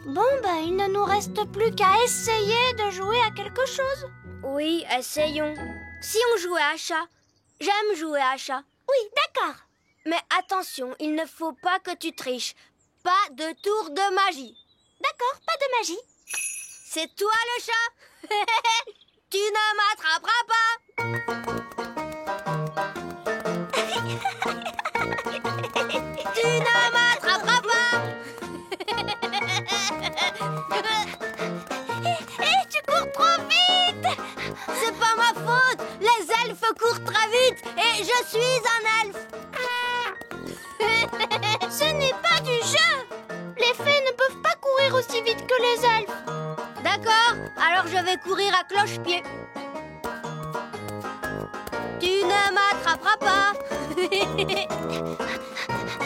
S2: Bon, ben, il ne nous reste plus qu'à essayer de jouer à quelque chose.
S8: Oui, essayons. Si on jouait à chat, j'aime jouer à chat.
S2: Oui, d'accord.
S8: Mais attention, il ne faut pas que tu triches. Pas de tour de magie.
S2: D'accord, pas de magie.
S8: C'est toi le chat. Tu ne m'attraperas pas. Tu ne m'attraperas pas.
S2: Tu cours trop vite.
S8: C'est pas ma faute. Les elfes courent très vite et je suis un elfe.
S2: Ce n'est pas du jeu. Les fées ne peuvent pas courir aussi vite que les elfes.
S8: D'accord, alors je vais courir à cloche-pied. Tu ne m'attraperas pas.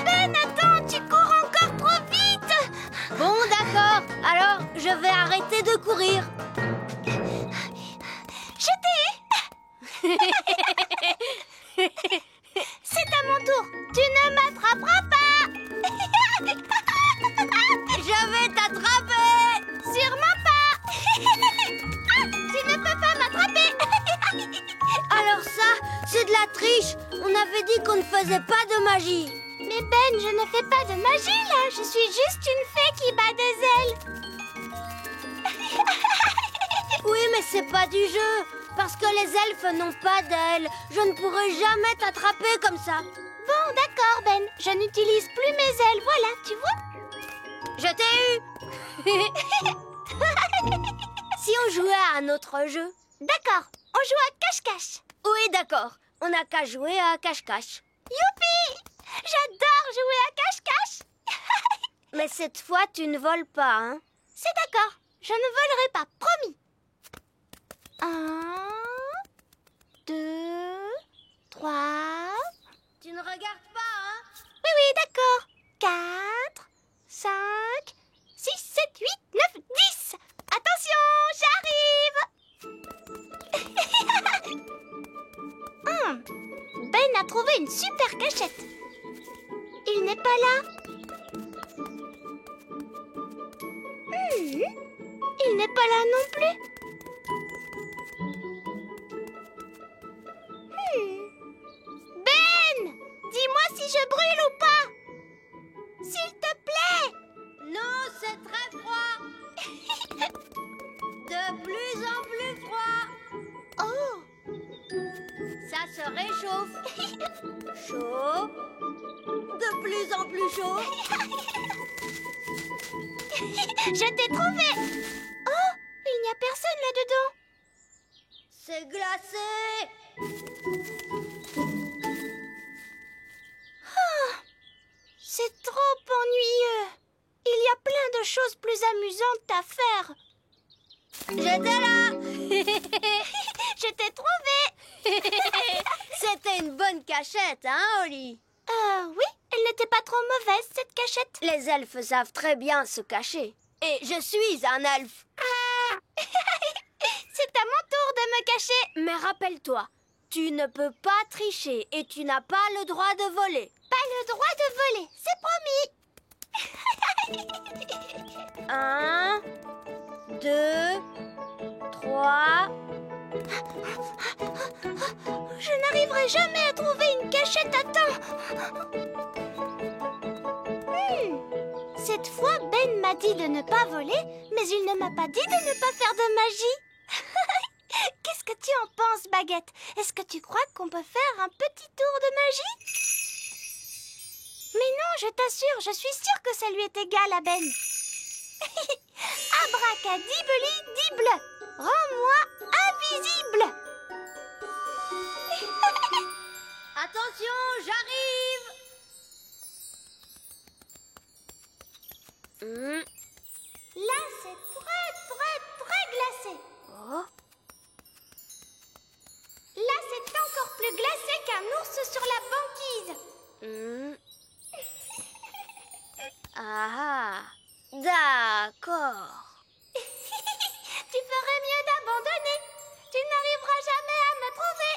S2: Ben, attends, tu cours encore trop vite.
S8: Bon, d'accord, alors je vais arrêter de courir.
S2: Je t'ai. C'est à mon tour. Tu ne m'attraperas pas.
S8: Je vais t'attraper.
S2: Sûrement pas. Tu ne peux pas m'attraper.
S8: Alors ça, c'est de la triche. On avait dit qu'on ne faisait pas de magie.
S2: Mais Ben, je ne fais pas de magie là. Je suis juste une fée qui bat des ailes.
S8: Oui, mais c'est pas du jeu. Parce que les elfes n'ont pas d'ailes. Je ne pourrai jamais t'attraper comme ça.
S2: Bon, d'accord, Ben. Je n'utilise plus mes ailes. Voilà, tu vois.
S8: Je t'ai eu. Si on jouait à un autre jeu?
S2: D'accord, on joue à cache-cache.
S8: Oui, d'accord. On n'a qu'à jouer à cache-cache.
S2: Youpi! J'adore jouer à cache-cache.
S8: Mais cette fois, tu ne voles pas, hein?
S2: C'est d'accord, je ne volerai pas, promis. a trouvé une super cachette. Il n'est pas là. Il n'est pas là non plus. Ben, dis-moi si je brûle ou pas. S'il te plaît.
S8: Non, c'est très froid. De plus en plus froid.
S2: Oh.
S8: Ça se réchauffe. Chaud. De plus en plus chaud.
S2: Je t'ai trouvé. Oh, il n'y a personne là-dedans.
S8: C'est glacé.
S2: C'est trop ennuyeux. Il y a plein de choses plus amusantes à faire.
S8: J'étais là.
S2: Je t'ai trouvé.
S8: C'était une bonne cachette, hein, Oli?
S2: Oui, elle n'était pas trop mauvaise, cette cachette.
S8: Les elfes savent très bien se cacher. Et je suis un elfe.
S2: C'est à mon tour de me cacher.
S8: Mais rappelle-toi, tu ne peux pas tricher et tu n'as pas le droit de voler.
S2: Pas le droit de voler, c'est promis.
S8: 1, 2, 3...
S2: Je n'arriverai jamais à trouver une cachette à temps. Cette fois, Ben m'a dit de ne pas voler, mais il ne m'a pas dit de ne pas faire de magie. Qu'est-ce que tu en penses, Baguette? Est-ce que tu crois qu'on peut faire un petit tour de magie? Mais non, je t'assure, je suis sûre que ça lui est égal à Ben. Abracadibeli-dible, rends-moi invisible.
S8: Attention, j'arrive.
S2: Là, c'est très glacé.
S8: Oh.
S2: Là, c'est encore plus glacé qu'un ours sur la banquise.
S8: Ah, d'accord.
S2: Tu ferais mieux d'abandonner. Tu n'arriveras jamais à me trouver.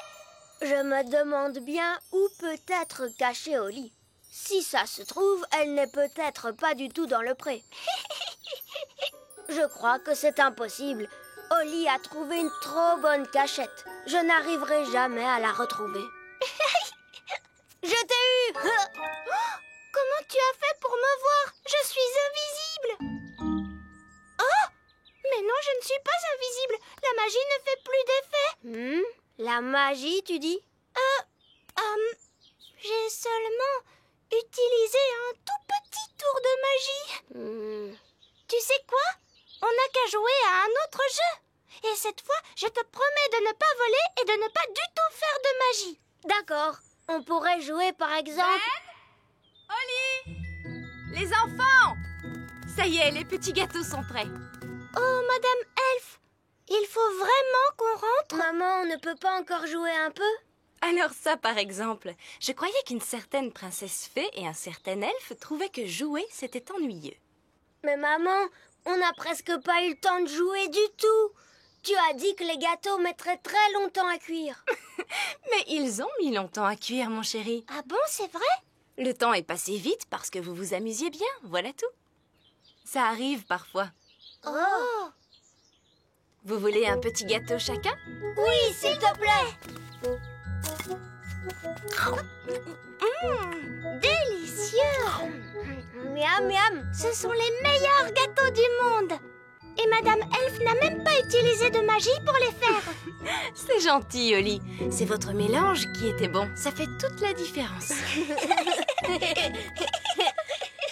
S8: Je me demande bien où peut être cachée Oli. Si ça se trouve, elle n'est peut-être pas du tout dans le pré. Je crois que c'est impossible. Oli a trouvé une trop bonne cachette. Je n'arriverai jamais à la retrouver. Je t'ai eu.
S2: Comment tu as fait pour me voir? Je suis invisible. Oh! Mais non, je ne suis pas invisible. La magie ne fait plus d'effet.
S8: La magie, tu dis?
S2: J'ai seulement utilisé un tout petit tour de magie. Tu sais quoi? On n'a qu'à jouer à un autre jeu. Et cette fois, je te promets de ne pas voler et de ne pas du tout faire de magie.
S8: D'accord. On pourrait jouer par exemple...
S6: Oli! Les enfants! Ça y est, les petits gâteaux sont prêts.
S2: Oh, Madame Elf, il faut vraiment qu'on rentre?
S8: Maman, on ne peut pas encore jouer un peu?
S6: Alors ça, par exemple, je croyais qu'une certaine princesse fée et un certain elfe trouvaient que jouer, c'était ennuyeux.
S8: Mais maman, on n'a presque pas eu le temps de jouer du tout. Tu as dit que les gâteaux mettraient très longtemps à cuire.
S6: Mais ils ont mis longtemps à cuire, mon chéri.
S2: Ah bon, c'est vrai?
S6: Le temps est passé vite parce que vous vous amusiez bien, voilà tout. Ça arrive parfois.
S2: Oh!
S6: Vous voulez un petit gâteau chacun?
S8: Oui, s'il te plaît.
S2: Délicieux!
S8: Miam, miam.
S2: Ce sont les meilleurs gâteaux du monde. Et Madame Elf n'a même pas utilisé de magie pour les faire.
S6: C'est gentil, Oli. C'est votre mélange qui était bon. Ça fait toute la différence.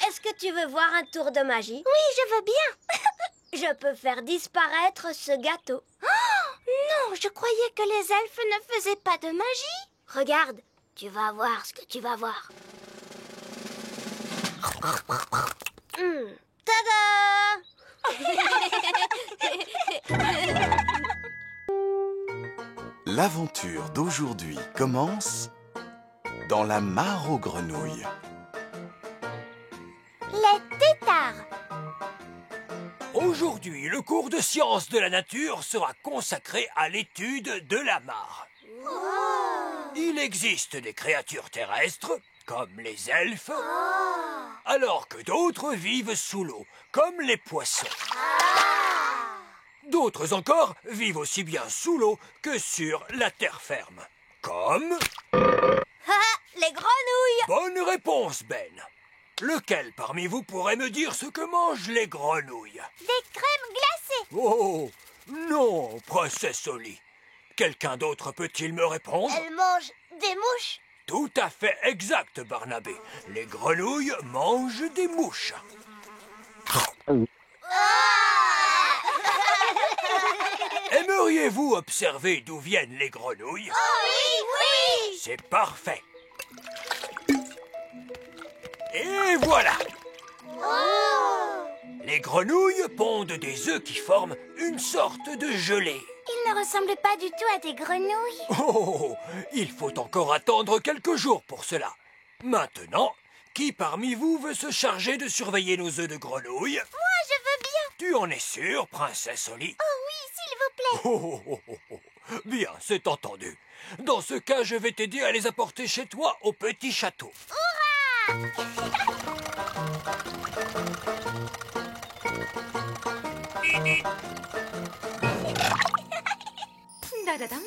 S8: Est-ce que tu veux voir un tour de magie?
S2: Oui, je veux bien.
S8: Je peux faire disparaître ce gâteau.
S2: Oh, non, je croyais que les elfes ne faisaient pas de magie.
S8: Regarde, tu vas voir ce que tu vas voir. Tada!
S1: L'aventure d'aujourd'hui commence dans la mare aux grenouilles.
S2: Les têtards.
S4: Aujourd'hui, le cours de sciences de la nature sera consacré à l'étude de la mare.
S2: Oh.
S4: Il existe des créatures terrestres, comme les elfes, alors que d'autres vivent sous l'eau, comme les poissons. D'autres encore vivent aussi bien sous l'eau que sur la terre ferme, comme...
S2: Les grenouilles!
S4: Bonne réponse, Ben. Lequel parmi vous pourrait me dire ce que mangent les grenouilles?
S2: Des crèmes glacées!
S4: Oh, non, princesse Oli. Quelqu'un d'autre peut-il me répondre?
S2: Elles mangent des mouches!
S4: Tout à fait exact, Barnabé. Les grenouilles mangent des mouches. Aimeriez-vous observer d'où viennent les grenouilles?
S2: Oh oui, oui!
S4: C'est parfait. Et voilà!
S2: Oh!
S4: Les grenouilles pondent des œufs qui forment une sorte de gelée.
S2: Ils ne ressemblent pas du tout à des grenouilles.
S4: Oh, il faut encore attendre quelques jours pour cela. Maintenant, qui parmi vous veut se charger de surveiller nos œufs de grenouille?
S2: Moi, je veux bien.
S4: Tu en es sûre, princesse Oli?
S2: Oh oui, s'il vous plaît.
S4: Bien, c'est entendu. Dans ce cas, je vais t'aider à les apporter chez toi au petit château.
S2: Hurrah!
S3: Da-da-dam,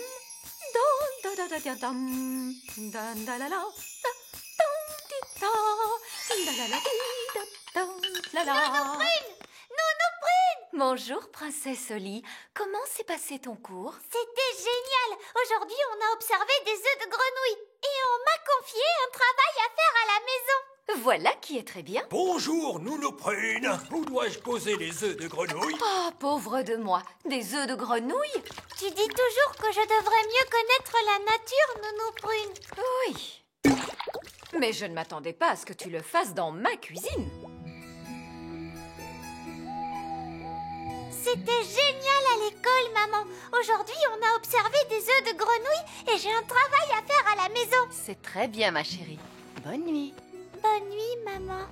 S3: da-da-da-da-dam, da-da-la-la, da-dam-di-da, da-la-la-di-da-dam-la-la.
S2: Nounou Prune!
S3: Bonjour, princesse Oli. Comment s'est passé ton cours?
S2: C'était génial! Aujourd'hui, on a observé des œufs de grenouille et on m'a confié un travail à faire à la maison.
S3: Voilà qui est très bien.
S4: Bonjour, Nounou Prune. Où dois-je poser les œufs de grenouille?
S3: Oh, pauvre de moi. Des œufs de grenouille?
S2: Tu dis toujours que je devrais mieux connaître la nature, Nounou Prune.
S3: Oui. Mais je ne m'attendais pas à ce que tu le fasses dans ma cuisine.
S2: C'était génial à l'école, maman. Aujourd'hui, on a observé des œufs de grenouille et j'ai un travail à faire à la maison.
S9: C'est très bien, ma chérie. Bonne nuit.
S2: Bonne nuit, maman.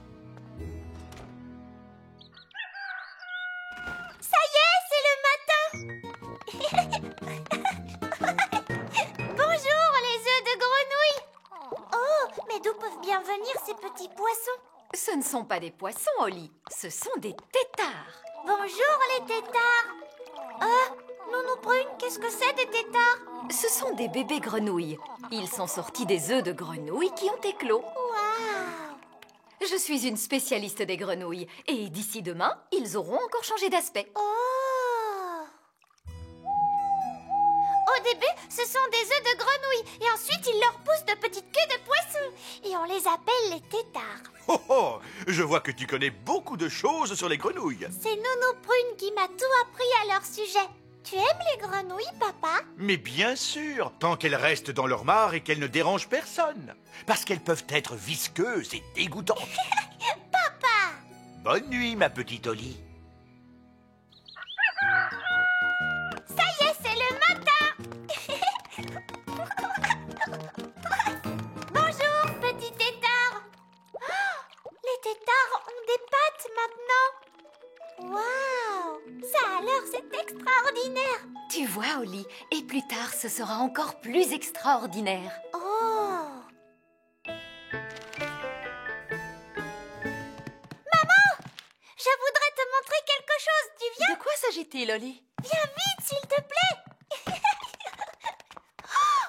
S2: Ça y est, c'est le matin. Bonjour, les œufs de grenouille. Oh, mais d'où peuvent bien venir ces petits poissons?
S3: Ce ne sont pas des poissons, Oli. Ce sont des têtards.
S2: Bonjour, les têtards. Nounou Prune, qu'est-ce que c'est des têtards?
S3: Ce sont des bébés grenouilles. Ils sont sortis des œufs de grenouilles qui ont éclos.
S2: Waouh!
S3: Je suis une spécialiste des grenouilles. Et d'ici demain, ils auront encore changé d'aspect.
S2: Oh! Au début, ce sont des œufs de grenouille. Et ensuite, ils leur poussent de petites queues de poisson. Et on les appelle les têtards.
S14: Oh oh, je vois que tu connais beaucoup de choses sur les grenouilles.
S2: C'est Nounou Prune qui m'a tout appris à leur sujet. Tu aimes les grenouilles, papa?
S14: Mais bien sûr, tant qu'elles restent dans leur mare et qu'elles ne dérangent personne. Parce qu'elles peuvent être visqueuses et dégoûtantes.
S2: Papa!
S14: Bonne nuit, ma petite Oli.
S2: Ça y est, c'est le matin! Bonjour, petit tétard! Oh, les tétards ont des pattes maintenant! Waouh! Ça alors, c'est extraordinaire!
S3: Tu vois, Oli, et plus tard, ce sera encore plus extraordinaire.
S2: Oh! Maman! Je voudrais te montrer quelque chose, tu viens?
S9: De quoi s'agit-il, Oli?
S2: Viens vite, s'il te plaît! Oh!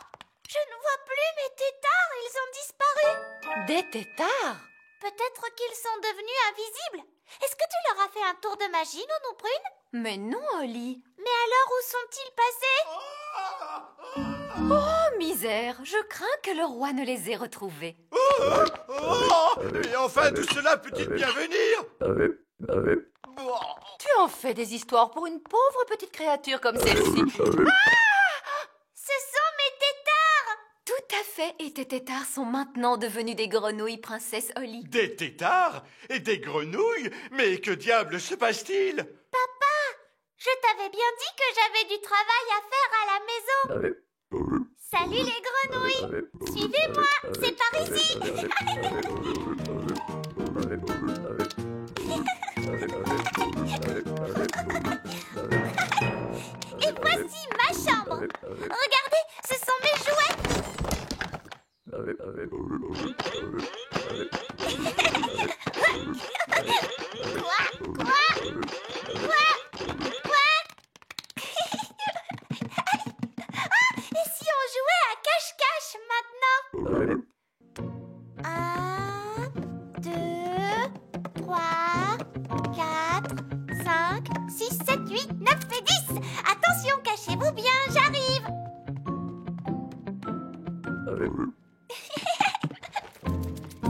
S2: Je ne vois plus mes tétards, ils ont disparu!
S9: Des tétards?
S2: Peut-être qu'ils sont devenus invisibles. Est-ce que tu leur as fait un tour de magie, Nounou Prune?
S3: Mais non, Oli.
S2: Mais alors, où sont-ils passés?
S3: Oh, misère, je crains que le roi ne les ait retrouvés.
S14: Et enfin, tout cela peut-il bien venir?
S9: Tu en fais des histoires pour une pauvre petite créature comme celle-ci.
S2: Ce sont mes tétards!
S3: Tout à fait, et tes tétards sont maintenant devenus des grenouilles, princesse Oli.
S14: Des tétards et des grenouilles? Mais que diable se passe-t-il?
S2: Papa, je t'avais bien dit que j'avais du travail à faire à la maison. Salut les grenouilles! Suivez-moi, c'est par ici! Et voici ma chambre! Regardez, ce sont mes jouets! Et si on jouait à cache-cache maintenant? 1, 2, 3, 4, 5, 6, 7, 8, 9 et 10. Attention, cachez-vous bien, j'arrive.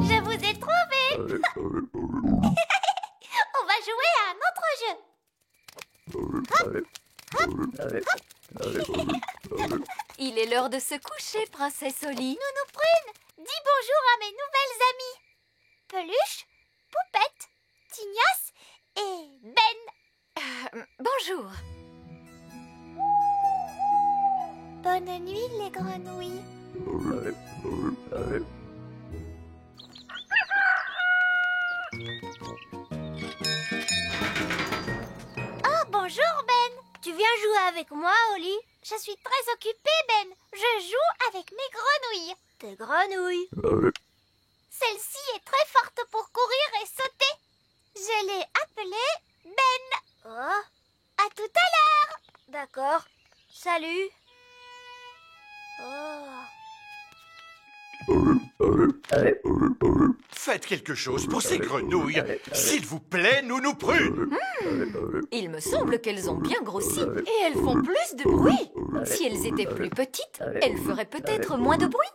S2: Je vous ai trouvé. On va jouer à un autre jeu. Hop, hop, hop.
S3: Il est l'heure de se coucher, princesse Oli.
S2: Nounou Prune, dis bonjour à mes nouvelles amies. Peluche, Poupette, Tignasse et Ben.
S3: Bonjour.
S2: Bonne nuit les grenouilles. Oh, bonjour Ben.
S8: Tu viens jouer avec moi, Oli?
S2: Je suis très occupée, Ben. Je joue avec mes grenouilles.
S8: Tes grenouilles?
S2: Celle-ci est très forte pour courir et sauter. Je l'ai appelée Ben.
S8: Oh,
S2: À tout à l'heure.
S8: d'accord. Salut. Oh.
S14: Faites quelque chose pour ces grenouilles. S'il vous plaît, Nounou Prune.
S3: Il me semble qu'elles ont bien grossi et elles font plus de bruit. Si elles étaient plus petites, elles feraient peut-être moins de bruit.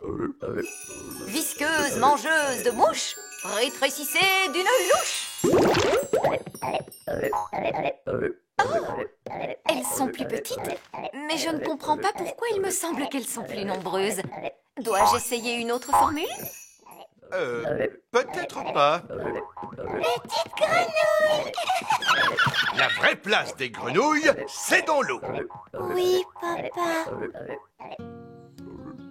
S3: Visqueuse, mangeuse de mouches, rétrécissez d'une louche. Oh, elles sont plus petites, mais je ne comprends pas pourquoi il me semble qu'elles sont plus nombreuses. Dois-je essayer une autre formule?
S14: Peut-être pas.
S2: Petite grenouille.
S14: La vraie place des grenouilles, c'est dans l'eau.
S2: Oui, papa.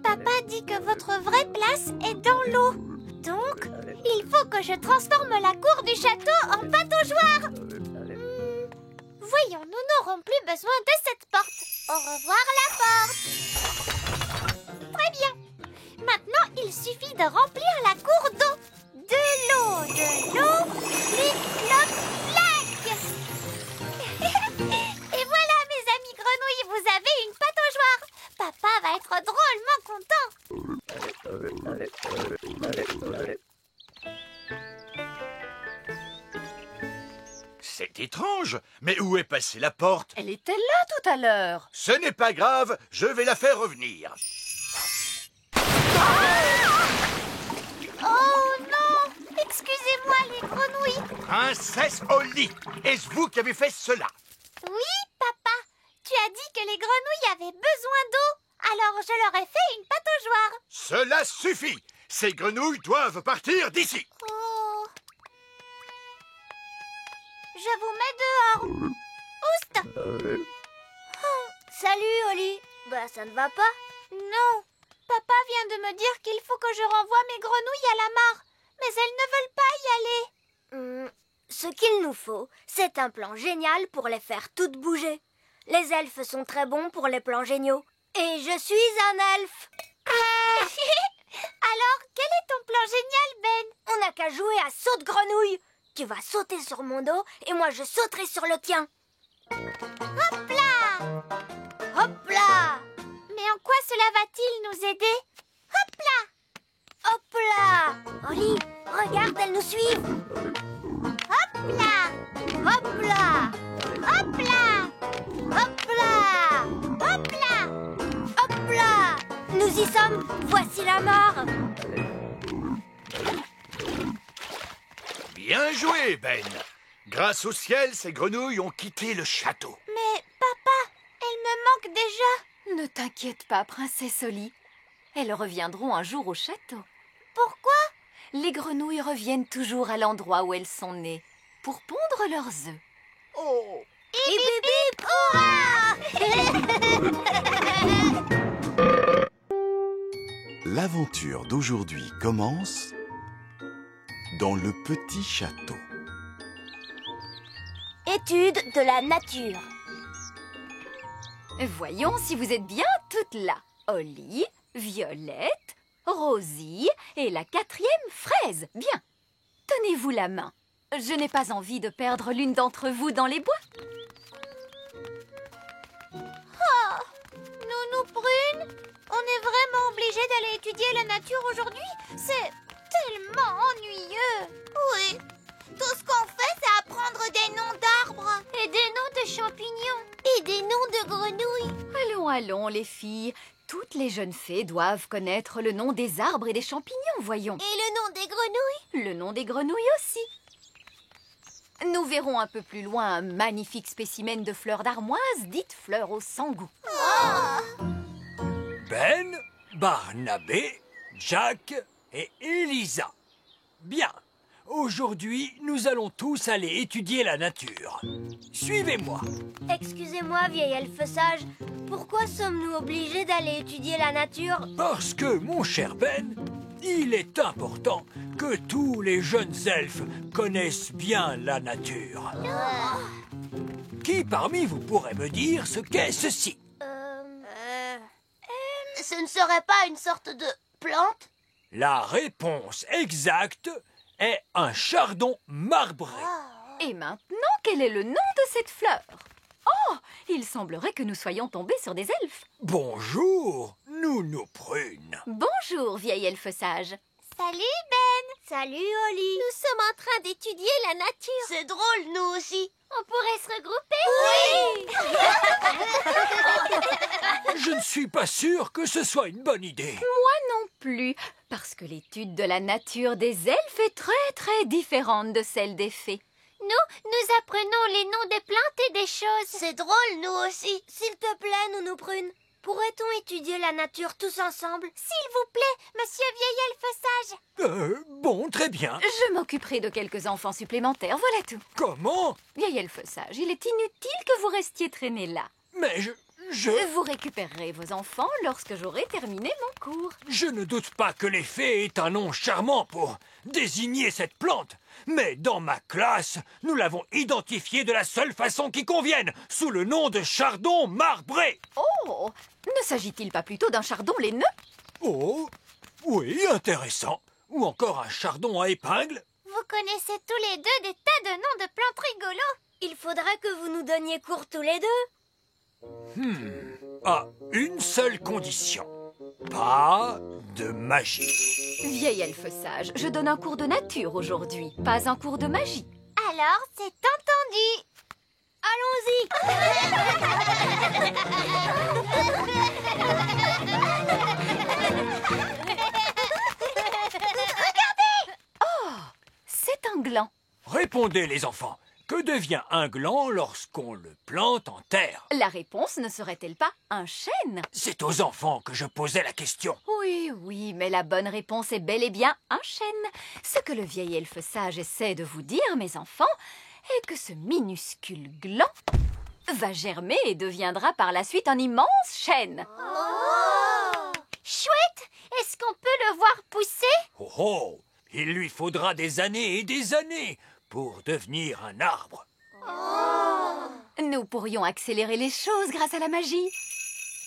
S2: Papa dit que votre vraie place est dans l'eau. Donc, il faut que je transforme la cour du château en pataugeoire. Voyons, nous n'aurons plus besoin de cette porte. Au revoir la porte. Très bien. Maintenant, il suffit de remplir la cour d'eau. De l'eau, clic, cloc, plaque. Et voilà, mes amis grenouilles, vous avez une pataugeoire. Papa va être drôlement content.
S14: C'est étrange, mais où est passée la porte?
S9: Elle était là tout à l'heure.
S14: Ce n'est pas grave, je vais la faire revenir.
S2: Oh non! Excusez-moi les grenouilles.
S14: Princesse Oli, est-ce vous qui avez fait cela?
S2: Oui, papa. Tu as dit que les grenouilles avaient besoin d'eau. Alors je leur ai fait une pataugeoire.
S14: Cela suffit. Ces grenouilles doivent partir d'ici.
S2: Oh. Je vous mets dehors. Oust!
S8: Salut, Oli. Bah, ça ne va pas?
S2: Non. Papa vient de me dire qu'il faut que je renvoie mes grenouilles à la mare. Mais elles ne veulent pas y aller.
S8: Ce qu'il nous faut, c'est un plan génial pour les faire toutes bouger. Les elfes sont très bons pour les plans géniaux. Et je suis un elfe.
S2: Alors, quel est ton plan génial, Ben?
S8: On n'a qu'à jouer à saute-grenouille. Tu vas sauter sur mon dos et moi je sauterai sur le tien.
S2: Hop là!
S8: Hop là!
S2: Mais en quoi cela va-t-il nous aider? Hop là!
S8: Hop là! Oli, regarde, elles nous suivent.
S2: Hop là!
S8: Hop là!
S2: Hop là!
S8: Hop là!
S2: Hop là!
S8: Hop là! Nous y sommes. Voici la mare.
S14: Bien joué, Ben. Grâce au ciel, ces grenouilles ont quitté le château.
S2: Mais papa, elles me manquent déjà.
S3: Ne t'inquiète pas, princesse Oli. Elles reviendront un jour au château.
S2: Pourquoi?
S3: Les grenouilles reviennent toujours à l'endroit où elles sont nées, pour pondre leurs œufs.
S14: Oh!
S2: Hip hip hip, hurrah!
S1: L'aventure d'aujourd'hui commence dans le petit château.
S8: Étude de la nature.
S3: Voyons si vous êtes bien toutes là. Oli, Violette, Rosie et la 4e, Fraise. Bien. Tenez-vous la main. Je n'ai pas envie de perdre l'une d'entre vous dans les bois.
S2: Oh, Nounou Prune, on est vraiment obligé d'aller étudier la nature aujourd'hui? C'est tellement ennuyeux. Oui, tout ce qu'on fait, c'est apprendre des noms d'arbres. Et des noms de champignons. Et des noms de grenouilles.
S3: Allons, allons, les filles. Toutes les jeunes fées doivent connaître le nom des arbres et des champignons, voyons.
S2: Et le nom des grenouilles?
S3: Le nom des grenouilles aussi. Nous verrons un peu plus loin un magnifique spécimen de fleurs d'armoise, dites fleurs au sang goût.
S2: Oh.
S4: Ben, Barnabé, Jack et Elisa. Bien. Aujourd'hui, nous allons tous aller étudier la nature. Suivez-moi.
S8: Excusez-moi, vieil elfe sage. Pourquoi sommes-nous obligés d'aller étudier la nature?
S4: Parce que, mon cher Ben, il est important que tous les jeunes elfes connaissent bien la nature. Qui parmi vous pourrait me dire ce qu'est ceci?
S2: Ce ne serait pas une sorte de plante?
S4: La réponse exacte est un chardon marbré.
S3: Et maintenant, quel est le nom de cette fleur? Oh, il semblerait que nous soyons tombés sur des elfes.
S4: Bonjour, Nounou Prune.
S3: Bonjour, vieil elfe sage.
S2: Salut Ben.
S8: Salut Oli.
S2: Nous sommes en train d'étudier la nature. C'est drôle, nous aussi. On pourrait se regrouper?
S4: Je ne suis pas sûr que ce soit une bonne idée.
S3: Moi non plus, parce que l'étude de la nature des elfes est très différente de celle des fées.
S2: Nous apprenons les noms des plantes et des choses. C'est drôle, nous aussi.
S8: S'il te plaît, Nounou Prune, pourrait-on étudier la nature tous ensemble?
S2: S'il vous plaît, monsieur vieil elfe sage.
S4: Bon, très bien.
S3: Je m'occuperai de quelques enfants supplémentaires, voilà tout.
S4: Comment?
S3: Vieil elfe sage, il est inutile que vous restiez traînés là.
S4: Mais je...
S3: Vous récupérerez vos enfants lorsque j'aurai terminé mon cours.
S4: Je ne doute pas que les fées aient un nom charmant pour désigner cette plante. Mais dans ma classe, nous l'avons identifiée de la seule façon qui convienne, sous le nom de chardon marbré.
S3: Oh, ne s'agit-il pas plutôt d'un chardon laineux?
S4: Oh, oui, intéressant. Ou encore un chardon à épingle.
S2: Vous connaissez tous les deux des tas de noms de plantes rigolos.
S8: Il faudrait que vous nous donniez cours tous les deux.
S4: À une seule condition. Pas de magie.
S3: Vieil elfe sage, je donne un cours de nature aujourd'hui, pas un cours de magie.
S2: Alors, c'est entendu.
S3: Regardez! Oh, c'est un gland.
S4: Répondez, les enfants. Que devient un gland lorsqu'on le plante en terre?
S3: La réponse ne serait-elle pas un chêne?
S4: C'est aux enfants que je posais la question.
S3: Oui, mais la bonne réponse est bel et bien un chêne. Ce que le vieil elfe sage essaie de vous dire, mes enfants, est que ce minuscule gland va germer et deviendra par la suite un immense chêne.
S2: Oh! Chouette! Est-ce qu'on peut le voir pousser?
S4: Oh, il lui faudra des années et des années pour devenir un arbre.
S3: Oh! Nous pourrions accélérer les choses grâce à la magie.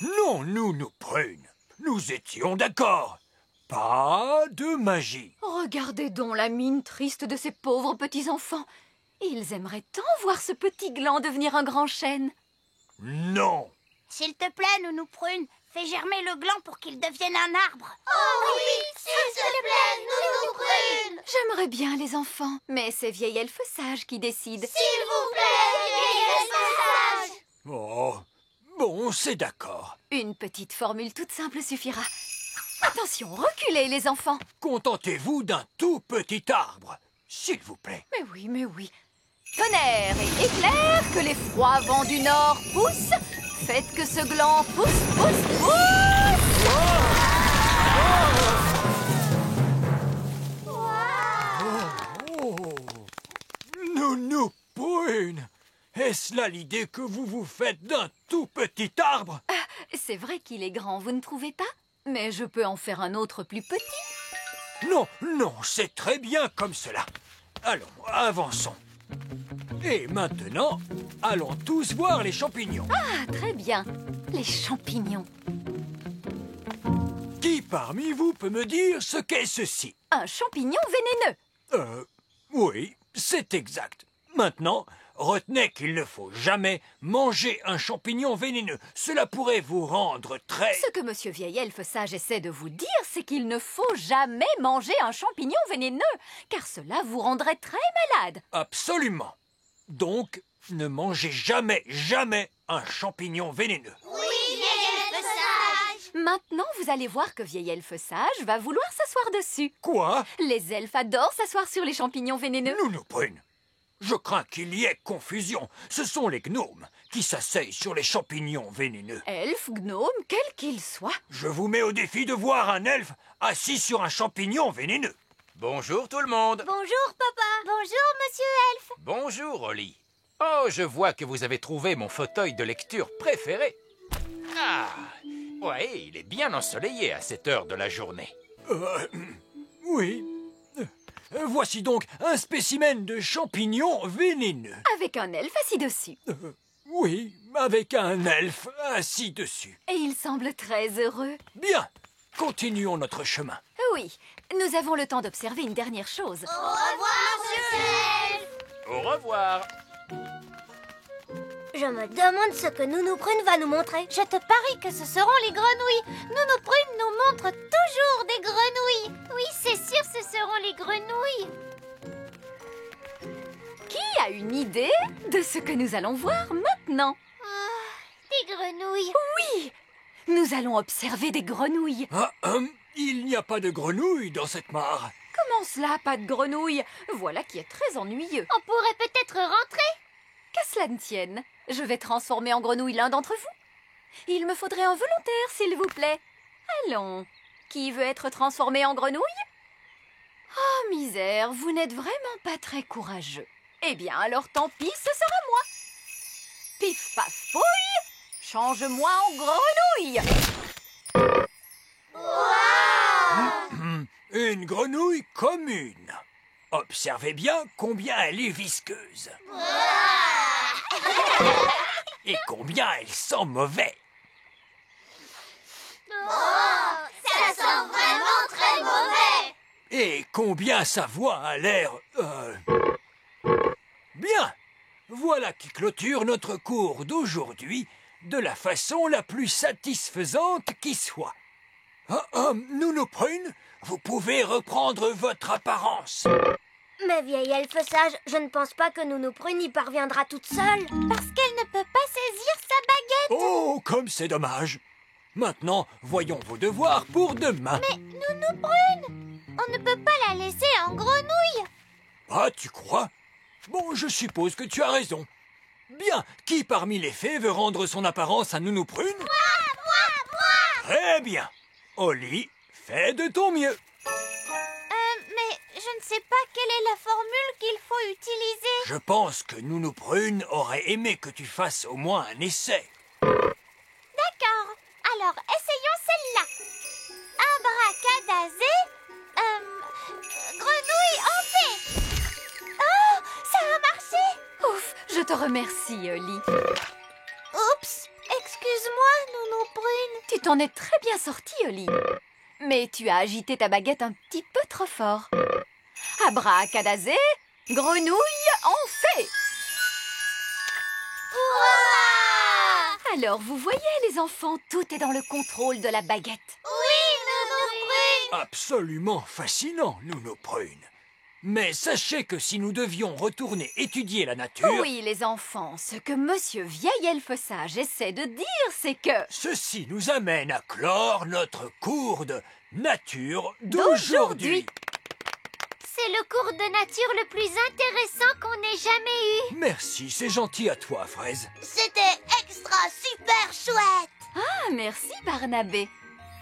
S4: Non, Nounou Prune. Nous étions d'accord. Pas de magie.
S3: Regardez donc la mine triste de ces pauvres petits-enfants. Ils aimeraient tant voir ce petit gland devenir un grand chêne.
S4: Non.
S2: S'il te plaît, Nounou Prune, fais germer le gland pour qu'il devienne un arbre. Oh oui, s'il te plaît, Nounou Prune.
S3: J'aimerais bien, les enfants, mais c'est vieil elfe sage qui décide.
S2: S'il vous plaît, vieil elfe sage.
S4: Oh, bon, c'est d'accord.
S3: Une petite formule toute simple suffira. Attention, reculez, les enfants.
S4: Contentez-vous d'un tout petit arbre, s'il vous plaît.
S3: Mais oui. Tonnerre et éclair, que les froids vents du nord poussent. Faites que ce gland pousse.
S4: Nounou Prune, est-ce là l'idée que vous vous faites d'un tout petit arbre?
S3: C'est vrai qu'il est grand, vous ne trouvez pas? Mais je peux en faire un autre plus petit.
S4: Non, c'est très bien comme cela. Allons, avançons. Et maintenant, allons tous voir les champignons.
S3: Ah, très bien. Les champignons.
S4: Qui parmi vous peut me dire ce qu'est ceci?
S3: Un champignon vénéneux.
S4: Oui, c'est exact. Maintenant, retenez qu'il ne faut jamais manger un champignon vénéneux. Cela pourrait vous rendre très...
S3: Ce que Monsieur Vieil Elfe Sage essaie de vous dire, c'est qu'il ne faut jamais manger un champignon vénéneux, car cela vous rendrait très malade.
S4: Absolument. Donc, ne mangez jamais, jamais un champignon vénéneux.
S2: Oui, Vieil Elfe Sage.
S3: Maintenant, vous allez voir que Vieil Elfe Sage va vouloir s'asseoir dessus.
S4: Quoi?
S3: Les elfes adorent s'asseoir sur les champignons vénéneux.
S4: Nounou Prune, je crains qu'il y ait confusion. Ce sont les gnomes qui s'asseyent sur les champignons vénéneux.
S3: Elfes, gnomes, quels qu'ils soient.
S4: Je vous mets au défi de voir un elfe assis sur un champignon vénéneux.
S5: Bonjour tout le monde.
S2: Bonjour, papa. Bonjour, monsieur Elfe.
S5: Bonjour, Oli. Oh, je vois que vous avez trouvé mon fauteuil de lecture préféré. Ah, ouais, il est bien ensoleillé à cette heure de la journée.
S4: Oui. Voici donc un spécimen de champignon vénéneux.
S3: Avec un elfe assis dessus.
S4: Oui, avec un elfe assis dessus.
S3: Et il semble très heureux.
S4: Bien, continuons notre chemin.
S3: Oui, nous avons le temps d'observer une dernière chose.
S2: Au revoir, monsieur Elfe.
S5: Au revoir.
S8: Je me demande ce que Nounou Prune va nous montrer.
S2: Je te parie que ce seront les grenouilles. Nounou Prune nous montre toujours des grenouilles. Oui, c'est sûr, ce seront les grenouilles.
S3: Qui a une idée de ce que nous allons voir maintenant?
S2: Des grenouilles.
S3: Oui, nous allons observer des grenouilles.
S4: Il n'y a pas de grenouilles dans cette mare.
S3: Comment cela, pas de grenouilles? Voilà qui est très ennuyeux.
S2: On pourrait peut-être rentrer.
S3: Qu'à cela ne tienne, je vais transformer en grenouille l'un d'entre vous. Il me faudrait un volontaire, s'il vous plaît. Allons, qui veut être transformé en grenouille? Oh, misère, vous n'êtes vraiment pas très courageux. Eh bien, alors tant pis, ce sera moi. Pif paf pouille, change-moi en grenouille.
S4: Une grenouille commune. Observez bien combien elle est visqueuse. Et combien elle sent mauvais.
S2: Ça sent vraiment très mauvais.
S4: Et combien sa voix a l'air... Bien. Voilà qui clôture notre cours d'aujourd'hui de la façon la plus satisfaisante qui soit. Nounou Prune, vous pouvez reprendre votre apparence.
S8: Mais Vieil Elfe Sage, je ne pense pas que Nounou Prune y parviendra toute seule.
S2: Parce qu'elle ne peut pas saisir sa baguette.
S4: Oh, comme c'est dommage. Maintenant, voyons vos devoirs pour demain.
S2: Mais Nounou Prune, on ne peut pas la laisser en grenouille.
S4: Ah, tu crois? Bon, je suppose que tu as raison. Bien, qui parmi les fées veut rendre son apparence à Nounou Prune?
S2: Moi.
S4: Très bien. Oli, fais de ton mieux.
S2: Mais je ne sais pas quelle est la formule qu'il faut utiliser.
S4: Je pense que Nounou Prune aurait aimé que tu fasses au moins un essai.
S2: D'accord. Alors, essayons celle-là. Abracadazé, grenouille en paix. Oh, ça a marché.
S3: Ouf, je te remercie, Oli.
S2: Oups, excuse-moi, Nounou Prune.
S3: Tu t'en es très bien sorti, Oli. Mais tu as agité ta baguette un petit peu trop fort. Abracadazé, grenouille en fée. Alors, vous voyez, les enfants, tout est dans le contrôle de la baguette.
S2: Oui, Nounou Prune.
S4: Absolument fascinant, Nounou Prune. Mais sachez que si nous devions retourner étudier la nature...
S3: Oui, les enfants, ce que Monsieur Vieil Elfe Sage essaie de dire, c'est que...
S4: Ceci nous amène à clore notre cours de nature d'aujourd'hui.
S2: C'est le cours de nature le plus intéressant qu'on ait jamais eu.
S4: Merci, c'est gentil à toi, Fraise.
S2: C'était extra super chouette.
S3: Ah, merci, Barnabé.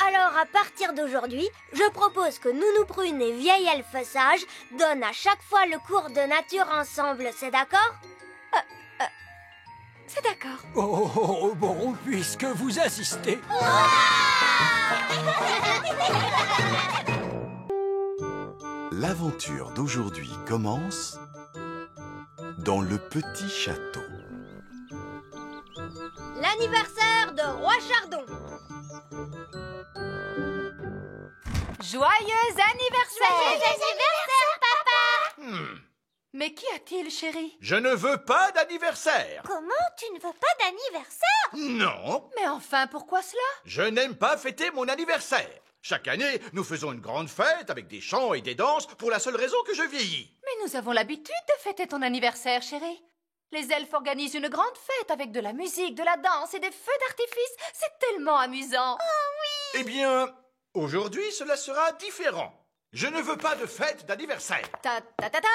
S8: Alors, à partir d'aujourd'hui, je propose que Nounou Prune et Vieil Elfe Sage donnent à chaque fois le cours de nature ensemble, c'est d'accord?
S3: C'est d'accord.
S4: Oh, bon, puisque vous assistez...
S1: L'aventure d'aujourd'hui commence dans le petit château.
S8: L'anniversaire de Roi Chardon.
S9: Joyeux anniversaire!
S2: Joyeux anniversaire, papa!
S9: Mais qu'y a-t-il, chérie?
S14: Je ne veux pas d'anniversaire.
S2: Comment tu ne veux pas d'anniversaire?
S14: Non,
S9: Mais enfin, pourquoi cela?
S14: je n'aime pas fêter mon anniversaire. Chaque année, nous faisons une grande fête avec des chants et des danses pour la seule raison que je vieillis.
S9: Mais nous avons l'habitude de fêter ton anniversaire, chérie. Les elfes organisent une grande fête avec de la musique, de la danse et des feux d'artifice. C'est tellement amusant.
S14: Eh bien, aujourd'hui, cela sera différent. Je ne veux pas de fête d'anniversaire.
S3: Ta ta ta ta!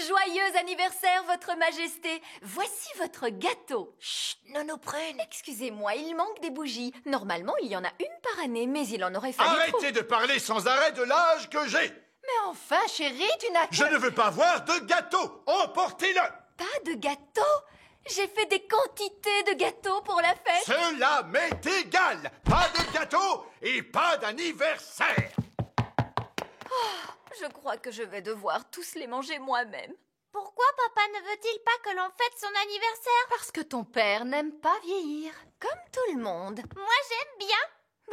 S3: Joyeux anniversaire, Votre Majesté! Voici votre gâteau. Chut, Nonoprune! Excusez-moi, il manque des bougies. Normalement, il y en a une par année, mais il en aurait fallu
S14: Arrêtez de parler sans arrêt de l'âge que j'ai.
S9: Mais enfin, chérie, tu n'as
S14: Je ne veux pas voir de gâteau. Emportez-le.
S3: Pas de gâteau? J'ai fait des quantités de gâteaux pour la fête.
S14: Cela m'est égal. Pas de gâteau et pas d'anniversaire.
S3: Je crois que je vais devoir tous les manger moi-même.
S2: Pourquoi papa ne veut-il pas que l'on fête son anniversaire?
S9: Parce que ton père n'aime pas vieillir.
S3: Comme tout le monde.
S2: Moi, j'aime bien.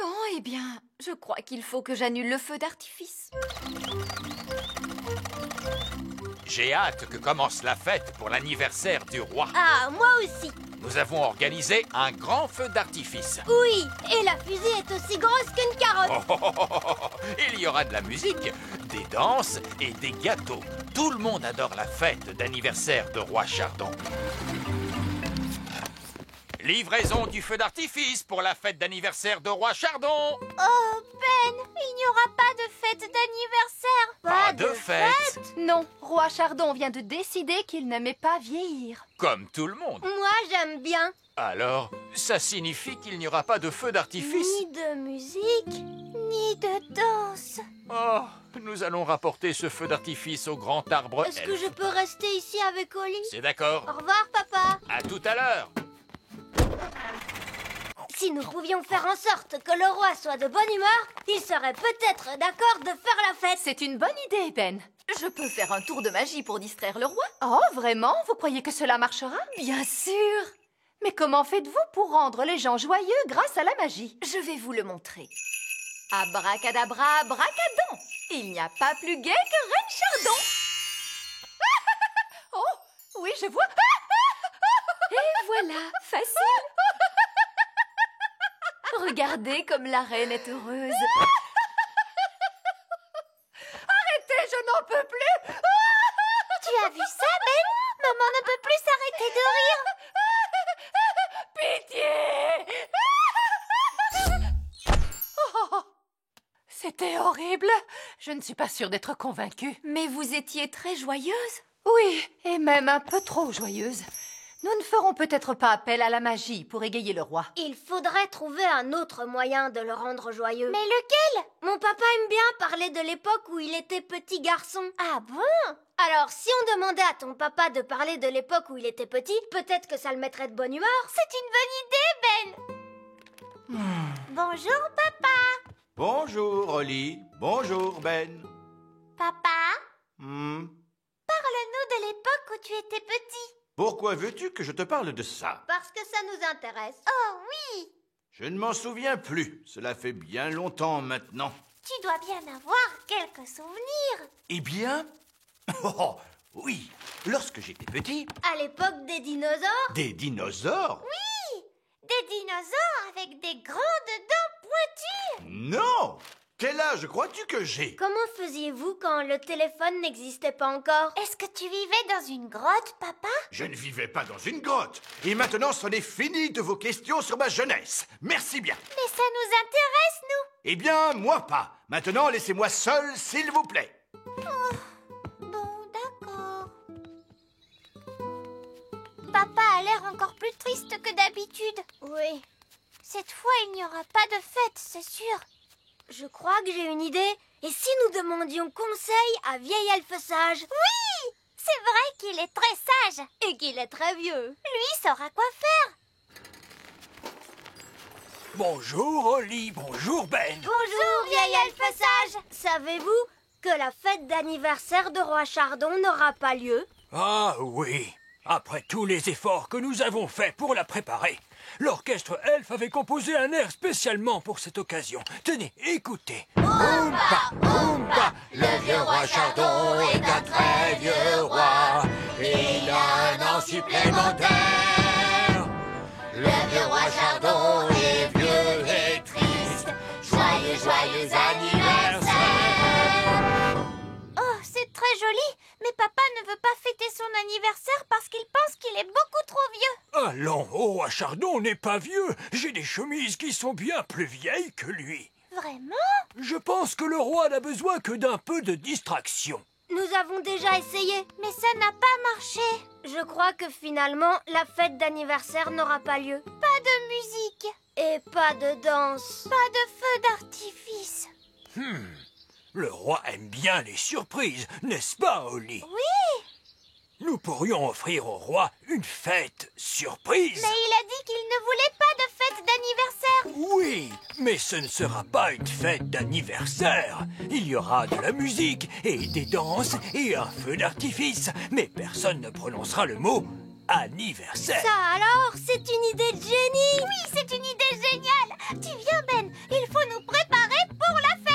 S3: Bon, eh bien, je crois qu'il faut que j'annule le feu d'artifice.
S5: J'ai hâte que commence la fête pour l'anniversaire du roi.
S8: Ah, moi aussi.
S5: Nous avons organisé un grand feu d'artifice.
S8: Oui, et la fusée est aussi grosse qu'une carotte.
S5: Il y aura de la musique, des danses et des gâteaux. Tout le monde adore la fête d'anniversaire de Roi Chardon. Livraison du feu d'artifice pour la fête d'anniversaire de Roi Chardon.
S2: Oh, Ben, il n'y aura pas de fête d'anniversaire.
S5: Pas de fête.
S9: Non, Roi Chardon vient de décider qu'il n'aimait pas vieillir.
S5: Comme tout le monde.
S8: Moi, j'aime bien.
S5: Alors, ça signifie qu'il n'y aura pas de feu d'artifice?
S8: Ni de musique,
S2: Ni de danse.
S5: Oh, nous allons rapporter ce feu d'artifice au grand arbre
S8: Est-ce que
S5: elfe.
S8: je peux rester ici avec Oli?
S5: C'est d'accord.
S8: Au revoir, papa.
S5: À tout à l'heure.
S8: Si nous pouvions faire en sorte que le roi soit de bonne humeur, il serait peut-être d'accord de faire la fête.
S9: C'est une bonne idée, Ben.
S3: Je peux faire un tour de magie pour distraire le roi?
S9: Oh, vraiment? Vous croyez que cela marchera?
S3: Bien sûr!
S9: Mais comment faites-vous pour rendre les gens joyeux grâce à la magie?
S3: Je vais vous le montrer. Abracadabra, bracadon! Il n'y a pas plus gai que Reine Chardon!
S9: Oh, oui, je vois.
S3: Et voilà, facile! Regardez comme la reine est heureuse.
S9: Arrêtez, je n'en peux plus.
S2: Tu as vu ça, Ben? Maman ne peut plus s'arrêter de rire.
S9: Pitié! Oh, c'était horrible. Je ne suis pas sûre d'être convaincue.
S3: Mais vous étiez très joyeuse.
S9: Oui, et même un peu trop joyeuse. Nous ne ferons peut-être pas appel à la magie pour égayer le roi.
S8: Il faudrait trouver un autre moyen de le rendre joyeux.
S2: Mais lequel?
S8: Mon papa aime bien parler de l'époque où il était petit garçon.
S2: Ah bon?
S8: Alors, si on demandait à ton papa de parler de l'époque où il était petit, peut-être que ça le mettrait de bonne humeur.
S2: C'est une bonne idée, Ben. Bonjour, papa.
S14: Bonjour, Oli. Bonjour, Ben.
S2: Papa,
S14: Hmm.
S2: parle-nous de l'époque où tu étais petit.
S14: Pourquoi veux-tu que je te parle de ça?
S8: Parce que ça nous intéresse.
S2: Oh oui,
S14: Je ne m'en souviens plus. Cela fait bien longtemps maintenant.
S2: tu dois bien avoir quelques souvenirs.
S14: Eh bien... Oh, oui. Lorsque j'étais petit,
S8: À l'époque des dinosaures,
S14: des dinosaures?
S2: Oui, des dinosaures avec des grandes dents pointues.
S14: Non! Quel âge crois-tu que j'ai?
S8: comment faisiez-vous quand le téléphone n'existait pas encore?
S2: Est-ce que tu vivais dans une grotte, papa?
S14: Je ne vivais pas dans une grotte. Et maintenant, c'en est fini de vos questions sur ma jeunesse. Merci bien.
S2: Mais ça nous intéresse, nous.
S14: Eh bien, moi pas. Maintenant, laissez-moi seul, s'il vous plaît.
S2: Bon, d'accord. Papa a l'air encore plus triste que d'habitude.
S8: Oui,
S2: Cette fois, il n'y aura pas de fête, c'est sûr.
S8: je crois que j'ai une idée. Et si nous demandions conseil à Vieil Elfe Sage?
S2: Oui, c'est vrai qu'il est très sage.
S8: Et qu'il est très vieux.
S2: Lui saura quoi faire.
S4: Bonjour, Oli. Bonjour, Ben.
S8: Bonjour, Vieil Elfe Sage. Savez-vous que la fête d'anniversaire de Roi Chardon n'aura pas lieu?
S4: Ah oui. Après tous les efforts que nous avons faits pour la préparer, l'orchestre elfe avait composé un air spécialement pour cette occasion. Tenez, écoutez.
S2: Oompa, Oompa,
S4: le vieux roi Chardon est un très vieux roi. Il a un an supplémentaire.
S2: Le vieux roi Chardon est vieux et triste. Joyeux, joyeux anniversaire. Oh, c'est très joli, mais papa ne veut pas fêter son anniversaire parce qu'il pense qu'il est beaucoup trop vieux.
S4: Allons, oh, roi Chardon n'est pas vieux. J'ai des chemises qui sont bien plus vieilles que lui.
S2: Vraiment?
S4: Je pense que le roi n'a besoin que d'un peu de distraction.
S8: Nous avons déjà essayé.
S2: Mais ça n'a pas marché.
S8: Je crois que finalement, la fête d'anniversaire n'aura pas lieu.
S2: Pas de musique.
S8: Et pas de danse.
S2: Pas de feu d'artifice.
S4: Le roi aime bien les surprises, n'est-ce pas, Holly?
S2: Oui.
S4: Nous pourrions offrir au roi une fête surprise.
S2: Mais il a dit qu'il ne voulait pas de fête d'anniversaire.
S4: Oui, mais ce ne sera pas une fête d'anniversaire. Il y aura de la musique et des danses et un feu d'artifice. Mais personne ne prononcera le mot anniversaire.
S8: Ça alors, c'est une idée de génie.
S2: Oui, c'est une idée géniale. Tu viens, Ben. Il faut nous préparer pour la fête.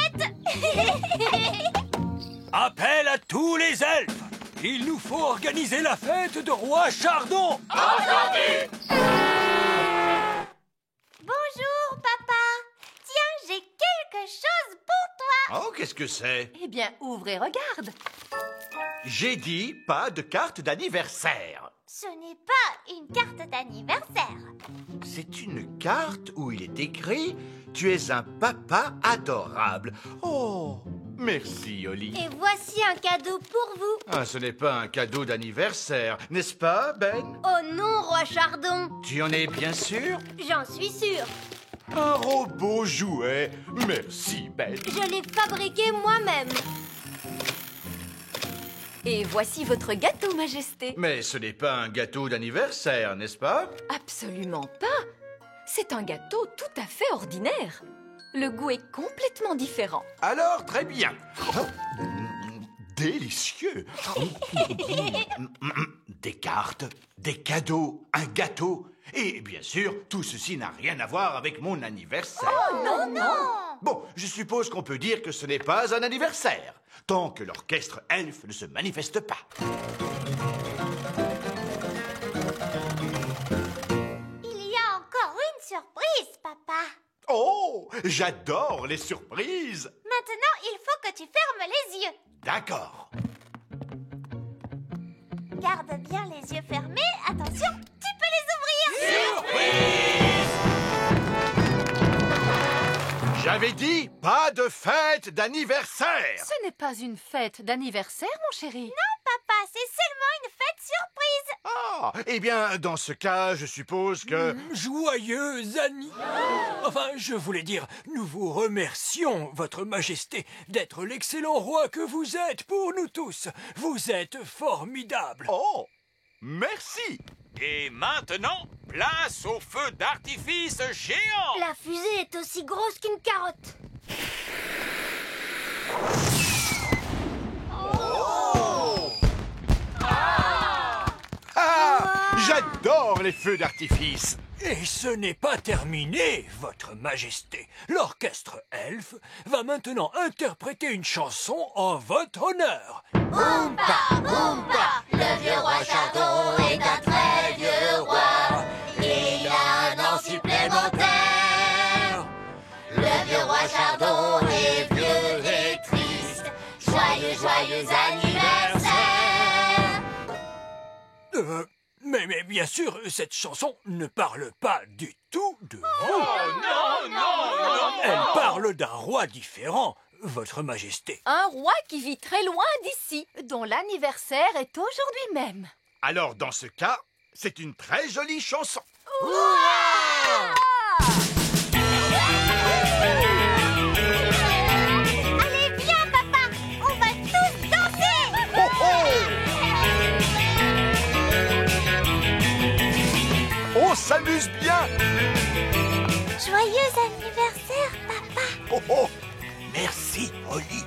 S4: Appel à tous les elfes. Il nous faut organiser la fête de roi Chardon.
S2: Entendu. Bonjour, papa. Tiens, j'ai quelque chose pour toi.
S14: Oh, qu'est-ce que c'est?
S9: Eh bien, ouvre et regarde.
S14: J'ai dit pas de carte d'anniversaire.
S2: Ce n'est pas une carte d'anniversaire.
S14: C'est une carte où il est écrit « Tu es un papa adorable ». Oh, merci, Holly.
S8: Et voici un cadeau pour vous.
S14: Ah, ce n'est pas un cadeau d'anniversaire, n'est-ce pas, Ben?
S8: Oh non, roi Chardon.
S14: Tu en es bien sûr?
S8: J'en suis sûre.
S14: Un robot jouet. Merci, Ben.
S8: Je l'ai fabriqué moi-même.
S3: Et voici votre gâteau, Majesté.
S14: Mais ce n'est pas un gâteau d'anniversaire, n'est-ce pas?
S3: Absolument pas. C'est un gâteau tout à fait ordinaire. Le goût est complètement différent.
S14: Alors, très bien. Oh, délicieux. Des cartes, des cadeaux, un gâteau. Et bien sûr, tout ceci n'a rien à voir avec mon anniversaire.
S2: Oh non, non.
S14: Bon, je suppose qu'on peut dire que ce n'est pas un anniversaire, tant que l'orchestre elfe ne se manifeste pas.
S2: Il y a encore une surprise, papa.
S14: Oh, j'adore les surprises.
S2: Maintenant, il faut que tu fermes les yeux.
S14: D'accord.
S2: Garde bien les yeux fermés. Attention, tu peux les ouvrir.
S14: Surprise! J'avais dit pas de fête d'anniversaire.
S9: Ce n'est pas une fête d'anniversaire, mon chéri.
S2: Non, papa, c'est seulement une fête surprise.
S14: Ah, eh bien, dans ce cas, je suppose que...
S4: Joyeux Enfin, je voulais dire, nous vous remercions, Votre Majesté, d'être l'excellent roi que vous êtes pour nous tous. Vous êtes formidable.
S14: Oh, merci.
S5: Et maintenant, place au feu d'artifice géant.
S8: La fusée est aussi grosse qu'une carotte.
S14: Oh! Ah, j'adore les feux d'artifice.
S4: Et ce n'est pas terminé, Votre Majesté. L'orchestre elfe va maintenant interpréter une chanson en votre honneur.
S2: Oompa, Oompa, le vieux roi Chardon est un très vieux roi. Il a un an supplémentaire. Le vieux roi Chardon est vieux et triste. Joyeux, joyeux anniversaire.
S4: Mais bien sûr, cette chanson ne parle pas du tout de vous.
S5: Oh non, non, non.
S4: Elle parle d'un roi différent, Votre Majesté.
S9: Un roi qui vit très loin d'ici, dont l'anniversaire est aujourd'hui même.
S14: Alors, dans ce cas, c'est une très jolie chanson.
S2: Allez, viens, papa. On va tous danser.
S14: Oh, oh! On s'amuse bien.
S2: Joyeux anniversaire, papa.
S14: Oh, oh. Merci, Holly.